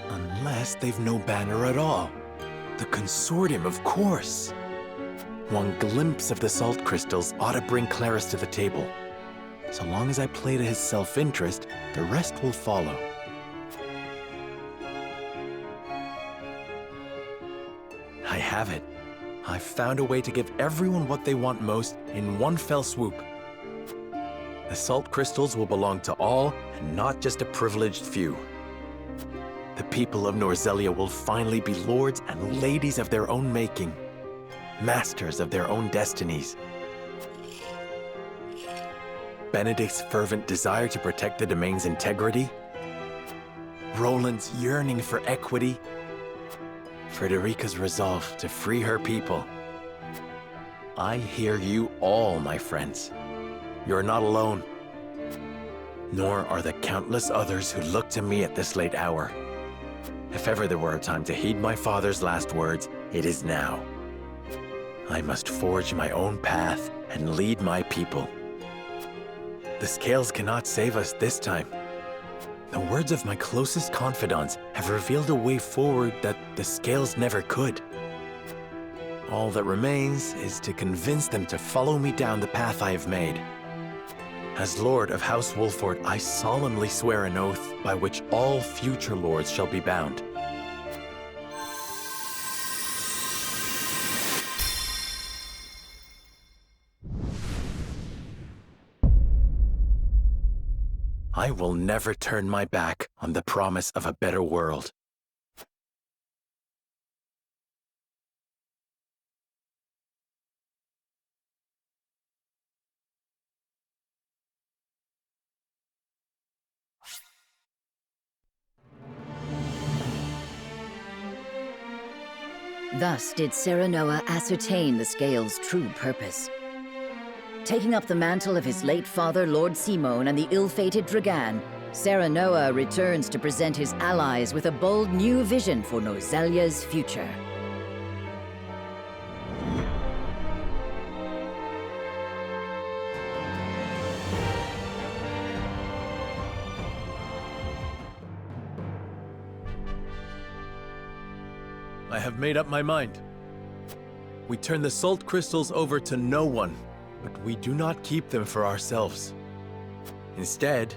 Speaker 2: Unless they've no banner at all. The consortium, of course. One glimpse of the salt crystals ought to bring Claris to the table. So long as I play to his self-interest, the rest will follow. I have it. I've found a way to give everyone what they want most in one fell swoop. The salt crystals will belong to all, and not just a privileged few. The people of Norzelia will finally be lords and ladies of their own making, masters of their own destinies. Benedict's fervent desire to protect the domain's integrity, Roland's yearning for equity, Frederica's resolve to free her people. I hear you all, my friends. You're not alone, nor are the countless others who look to me at this late hour. If ever there were a time to heed my father's last words, it is now. I must forge my own path and lead my people. The scales cannot save us this time. The words of my closest confidants have revealed a way forward that the scales never could. All that remains is to convince them to follow me down the path I have made. As Lord of House Wolford, I solemnly swear an oath by which all future lords shall be bound. I will never turn my back on the promise of a better world.
Speaker 1: Thus did Serenoa ascertain the Scale's true purpose. Taking up the mantle of his late father, Lord Simone, and the ill-fated Dragan, Serenoa returns to present his allies with a bold new vision for Norzelia's future.
Speaker 2: I have made up my mind. We turn the salt crystals over to no one, but we do not keep them for ourselves. Instead,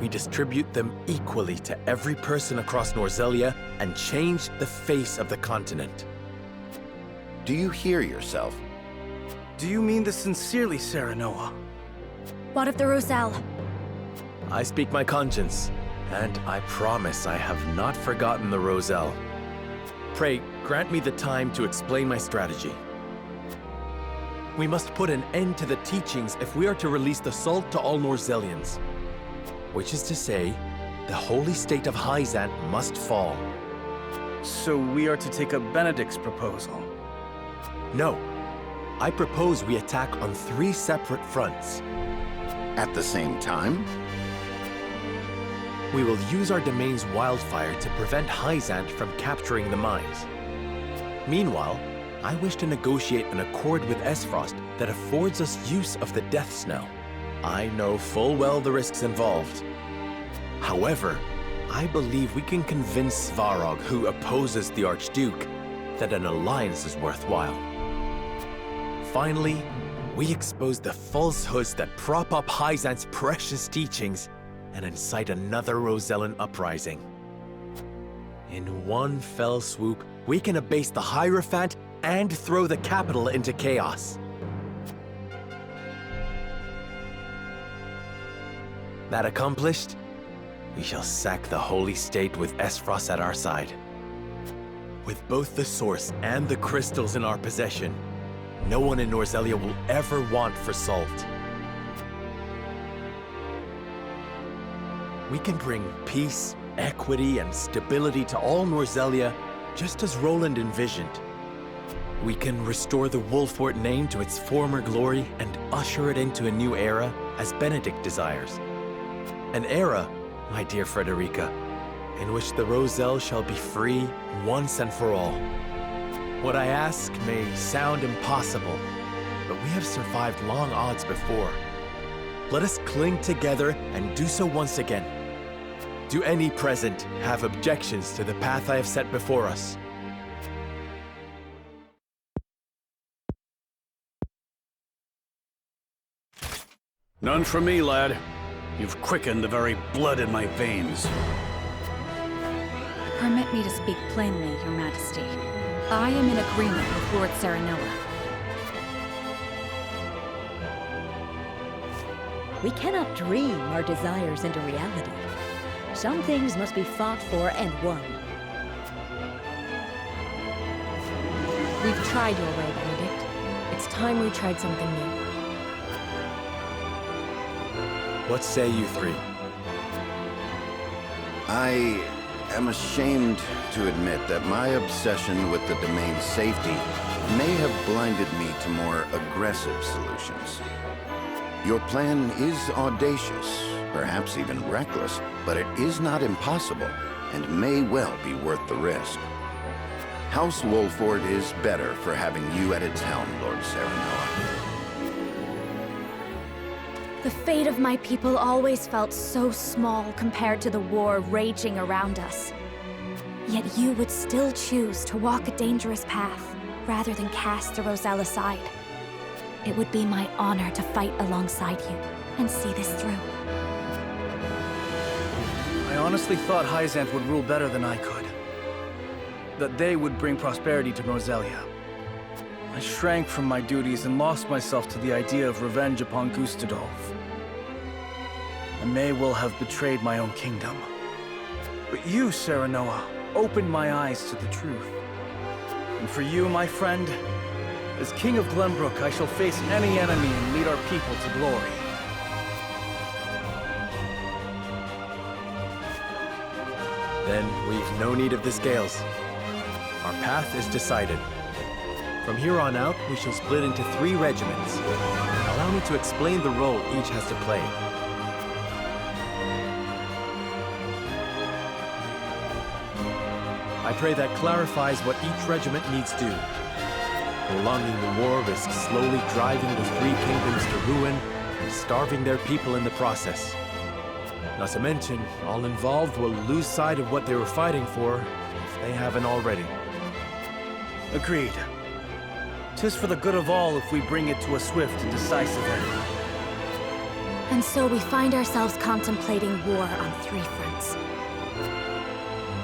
Speaker 2: we distribute them equally to every person across Norzelia and change the face of the continent.
Speaker 5: Do you hear yourself?
Speaker 11: Do you mean this sincerely, Serenoa?
Speaker 8: What of the Roselle?
Speaker 2: I speak my conscience, and I promise I have not forgotten the Roselle. Pray, grant me the time to explain my strategy. We must put an end to the teachings if we are to release the salt to all Norzelians. Which is to say, the holy state of Hyzant must fall.
Speaker 11: So we are to take up Benedict's proposal?
Speaker 2: No. I propose we attack on 3 separate fronts.
Speaker 5: At the same time?
Speaker 2: We will use our domain's wildfire to prevent Hyzant from capturing the mines. Meanwhile, I wish to negotiate an accord with Esfrost that affords us use of the Death Snell. I know full well the risks involved. However, I believe we can convince Svarog, who opposes the Archduke, that an alliance is worthwhile. Finally, we expose the falsehoods that prop up Hyzant's precious teachings and incite another Rosellan uprising. In one fell swoop, we can abase the Hierophant and throw the capital into chaos. That accomplished, we shall sack the Holy State with Esfros at our side. With both the Source and the crystals in our possession, no one in Norzelia will ever want for Salt. We can bring peace, equity, and stability to all Norzelia, just as Roland envisioned. We can restore the Wolfort name to its former glory and usher it into a new era, as Benedict desires. An era, my dear Frederica, in which the Roselle shall be free once and for all. What I ask may sound impossible, but we have survived long odds before. Let us cling together and do so once again. Do any present have objections to the path I have set before us?
Speaker 4: None for me, lad. You've quickened the very blood in my veins.
Speaker 9: Permit me to speak plainly, Your Majesty. I am in agreement with Lord Serenoa.
Speaker 10: We cannot dream our desires into reality. Some things must be fought for and won.
Speaker 7: We've tried your way, Benedict. It's time we tried something new.
Speaker 2: What say you three?
Speaker 5: I am ashamed to admit that my obsession with the domain's safety may have blinded me to more aggressive solutions. Your plan is audacious, perhaps even reckless, but it is not impossible and may well be worth the risk. House Wolford is better for having you at its helm, Lord Serenoa.
Speaker 8: The fate of my people always felt so small compared to the war raging around us. Yet you would still choose to walk a dangerous path, rather than cast the Roselle aside. It would be my honor to fight alongside you, and see this through.
Speaker 11: I honestly thought Hyzant would rule better than I could. That they would bring prosperity to Norzelia. I shrank from my duties and lost myself to the idea of revenge upon Gustadolf. I may well have betrayed my own kingdom. But you, Serenoa, opened my eyes to the truth. And for you, my friend, as King of Glenbrook, I shall face any enemy and lead our people to glory.
Speaker 2: Then we've no need of the scales. Our path is decided. From here on out, we shall split into 3 regiments. Allow me to explain the role each has to play. I pray that clarifies what each regiment needs do. Prolonging the war risks slowly driving the 3 kingdoms to ruin and starving their people in the process. Not to mention, all involved will lose sight of what they were fighting for, if they haven't already.
Speaker 11: Agreed. 'Tis for the good of all if we bring it to a swift and decisive end.
Speaker 8: And so we find ourselves contemplating war on 3 fronts.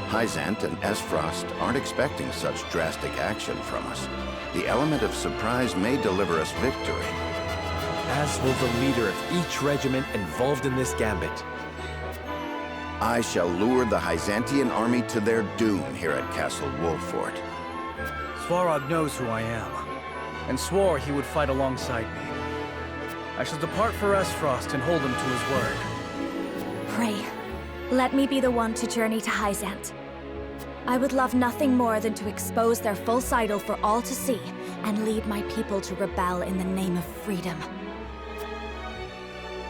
Speaker 5: Hyzant and Esfrost aren't expecting such drastic action from us. The element of surprise may deliver us victory.
Speaker 2: As will the leader of each regiment involved in this gambit.
Speaker 5: I shall lure the Hyzantian army to their doom here at Castle Wolfort.
Speaker 11: Svarog knows who I am, and swore he would fight alongside me. I shall depart for Esfrost and hold him to his word.
Speaker 8: Pray, let me be the one to journey to Hyzant. I would love nothing more than to expose their false idol for all to see, and lead my people to rebel in the name of freedom.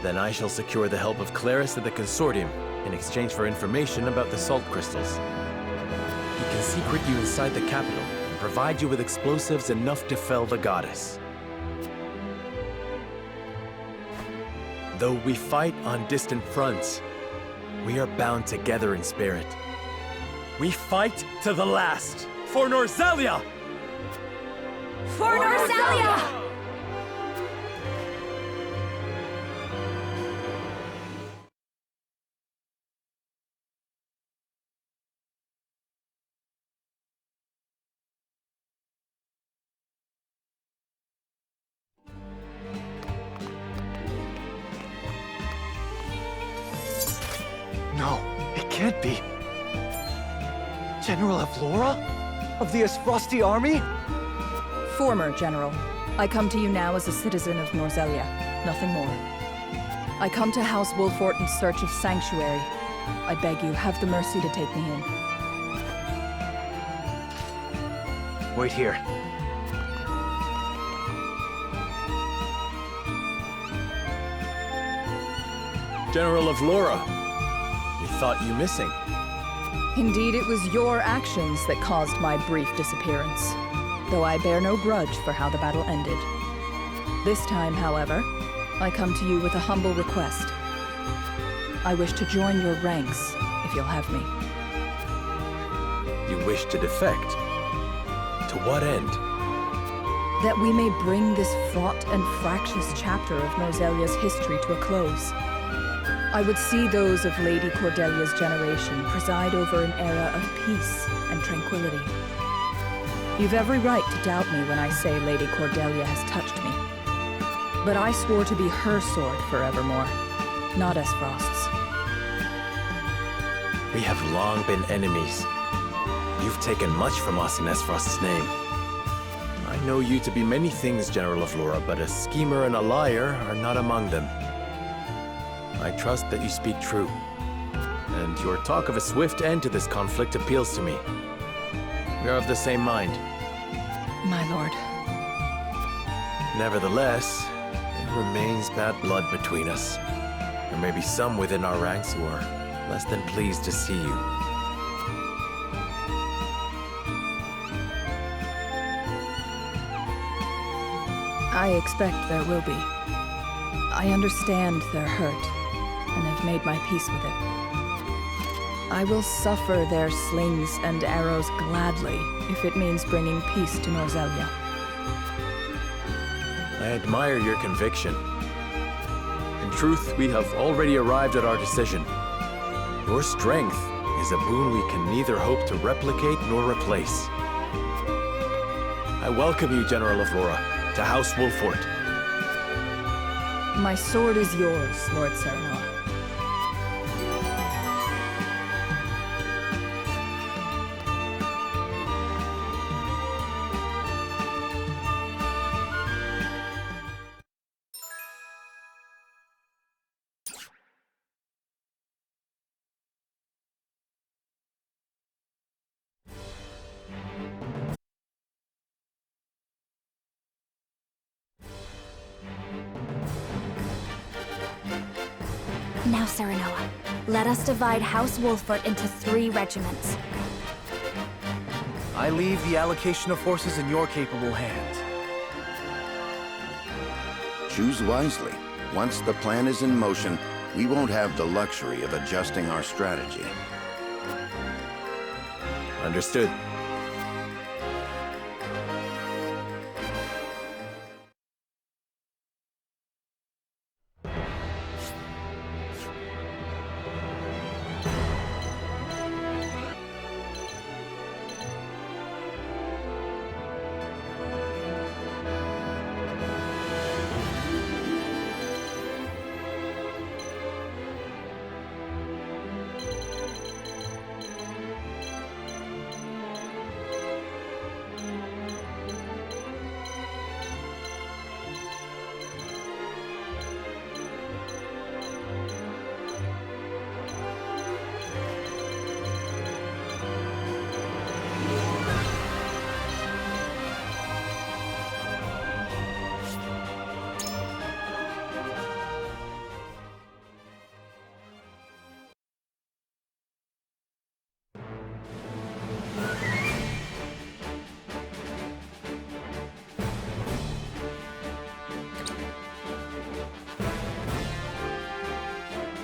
Speaker 2: Then I shall secure the help of Claris at the Consortium in exchange for information about the salt crystals. He can secret you inside the capital and provide you with explosives enough to fell the goddess. Though we fight on distant fronts, We are bound together in spirit. We fight to the last for Norzelia!
Speaker 8: For Norzelia!
Speaker 20: No, it can't be. General Avlora? Of the Asfrosti army?
Speaker 3: Former General. I come to you now as a citizen of Norzelia, nothing more. I come to House Wolfort in search of sanctuary. I beg you, have the mercy to take me in.
Speaker 20: Wait here.
Speaker 2: General Avlora, we thought you missing.
Speaker 3: Indeed, it was your actions that caused my brief disappearance, though I bear no grudge for how the battle ended. This time, however, I come to you with a humble request. I wish to join your ranks, if you'll have me.
Speaker 2: You wish to defect? To what end?
Speaker 3: That we may bring this fraught and fractious chapter of Norzelia's history to a close. I would see those of Lady Cordelia's generation preside over an era of peace and tranquility. You've every right to doubt me when I say Lady Cordelia has touched me. But I swore to be her sword forevermore, not Asfrost's.
Speaker 2: We have long been enemies. You've taken much from us in Asfrost's name. I know you to be many things, General Avlora, but a schemer and a liar are not among them. I trust that you speak true, and your talk of a swift end to this conflict appeals to me. We are of the same mind.
Speaker 3: My lord.
Speaker 2: Nevertheless, there remains bad blood between us. There may be some within our ranks who are less than pleased to see you.
Speaker 3: I expect there will be. I understand their hurt, and have made my peace with it. I will suffer their slings and arrows gladly, if it means bringing peace to Norzelia.
Speaker 2: I admire your conviction. In truth, we have already arrived at our decision. Your strength is a boon we can neither hope to replicate nor replace. I welcome you, General Avlora, to House Wolfort.
Speaker 3: My sword is yours, Lord Serenoa.
Speaker 8: Now, Serenoa, let us divide House Wolfort into 3 regiments.
Speaker 11: I leave the allocation of forces in your capable hands.
Speaker 5: Choose wisely. Once the plan is in motion, we won't have the luxury of adjusting our strategy.
Speaker 2: Understood.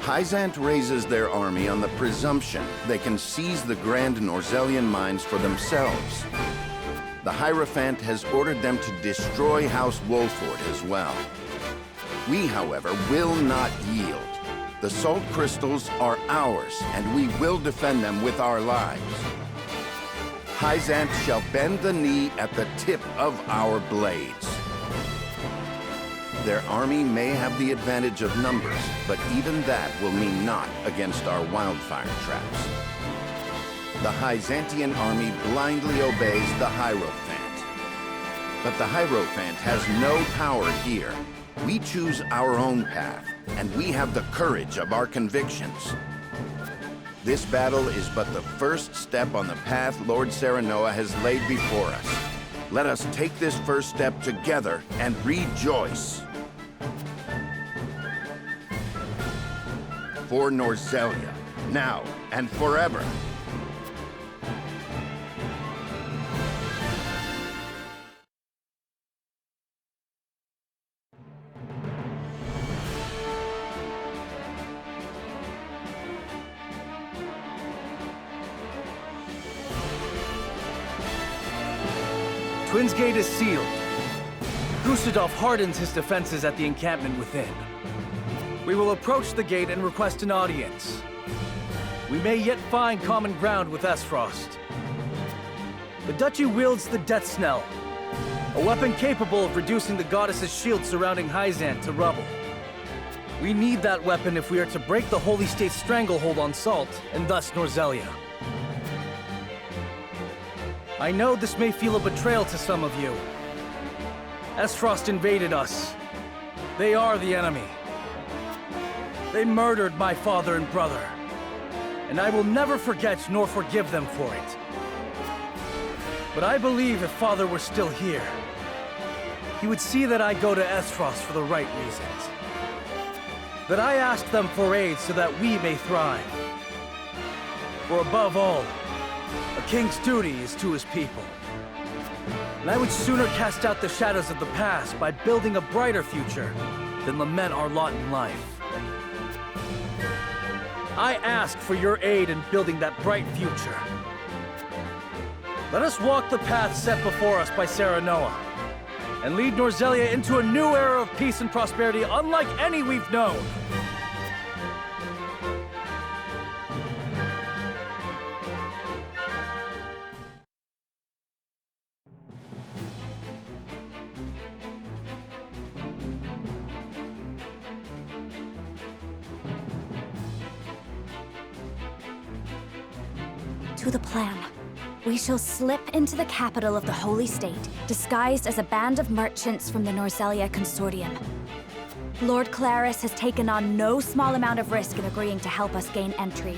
Speaker 5: Hyzant raises their army on the presumption they can seize the Grand Norzelian mines for themselves. The Hierophant has ordered them to destroy House Wolford as well. We, however, will not yield. The salt crystals are ours, and we will defend them with our lives. Hyzant shall bend the knee at the tip of our blades. Their army may have the advantage of numbers, but even that will mean naught against our wildfire traps. The Hyzantian army blindly obeys the Hierophant. But the Hierophant has no power here. We choose our own path, and we have the courage of our convictions. This battle is but the first step on the path Lord Serenoa has laid before us. Let us take this first step together and rejoice. For Norzelia, now and forever.
Speaker 11: Twins Gate is sealed. Gustadolf hardens his defenses at the encampment within. We will approach the gate and request an audience. We may yet find common ground with Esfrost. The Duchy wields the Death Snell, a weapon capable of reducing the goddess's shield surrounding Hyzant to rubble. We need that weapon if we are to break the Holy State's stranglehold on Salt, and thus Norzelia. I know this may feel a betrayal to some of you. Esfrost invaded us. They are the enemy. They murdered my father and brother, and I will never forget nor forgive them for it. But I believe if Father were still here, he would see that I go to Esfrost for the right reasons. That I ask them for aid so that we may thrive. For above all, a king's duty is to his people. And I would sooner cast out the shadows of the past by building a brighter future than lament our lot in life. I ask for your aid in building that bright future. Let us walk the path set before us by Serenoa, and lead Norzelia into a new era of peace and prosperity unlike any we've known.
Speaker 8: To the plan. We shall slip into the capital of the Holy State, disguised as a band of merchants from the Norzelia Consortium. Lord Claris has taken on no small amount of risk in agreeing to help us gain entry.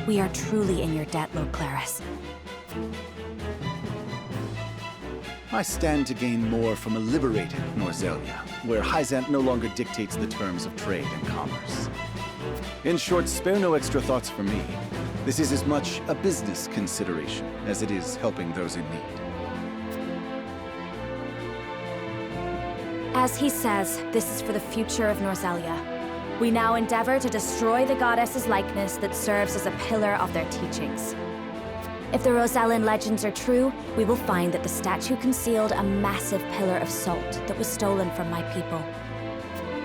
Speaker 8: We are truly in your debt, Lord Claris.
Speaker 14: I stand to gain more from a liberated Norzelia, where Hyzant no longer dictates the terms of trade and commerce. In short, spare no extra thoughts for me. This is as much a business consideration as it is helping those in need.
Speaker 8: As he says, this is for the future of Norzelia. We now endeavor to destroy the goddess's likeness that serves as a pillar of their teachings. If the Rosellan legends are true, we will find that the statue concealed a massive pillar of salt that was stolen from my people.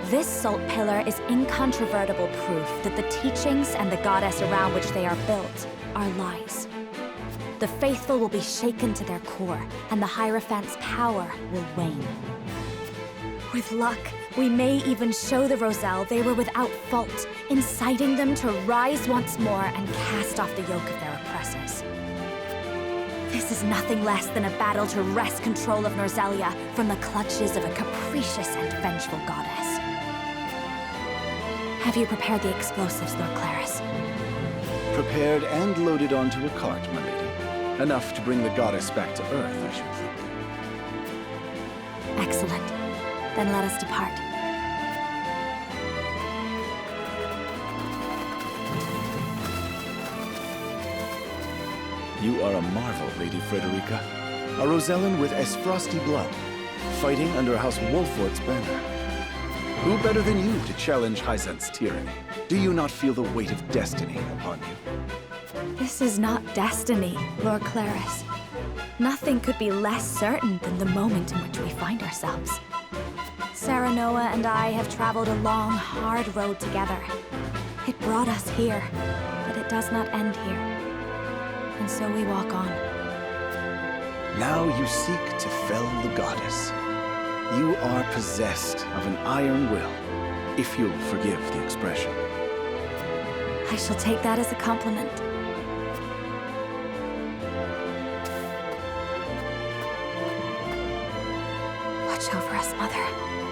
Speaker 8: This salt pillar is incontrovertible proof that the teachings and the goddess around which they are built are lies. The faithful will be shaken to their core, and the Hierophant's power will wane. With luck, we may even show the Roselle they were without fault, inciting them to rise once more and cast off the yoke of their oppressors. This is nothing less than a battle to wrest control of Norzelia from the clutches of a capricious and vengeful goddess. Have you prepared the explosives, Lord Claris?
Speaker 14: Prepared and loaded onto a cart, my lady. Enough to bring the goddess back to Earth, I should think.
Speaker 8: Excellent. Then let us depart.
Speaker 14: You are a marvel, Lady Frederica. A Rosellan with Esfrosti blood, fighting under House Wolford's banner. Who better than you to challenge Hyzant's tyranny? Do you not feel the weight of destiny upon you?
Speaker 8: This is not destiny, Lord Claris. Nothing could be less certain than the moment in which we find ourselves. Serenoa and I have traveled a long, hard road together. It brought us here, but it does not end here. And so we walk on.
Speaker 14: Now you seek to fell the goddess. You are possessed of an iron will, if you'll forgive the expression.
Speaker 8: I shall take that as a compliment. Watch over us, Mother.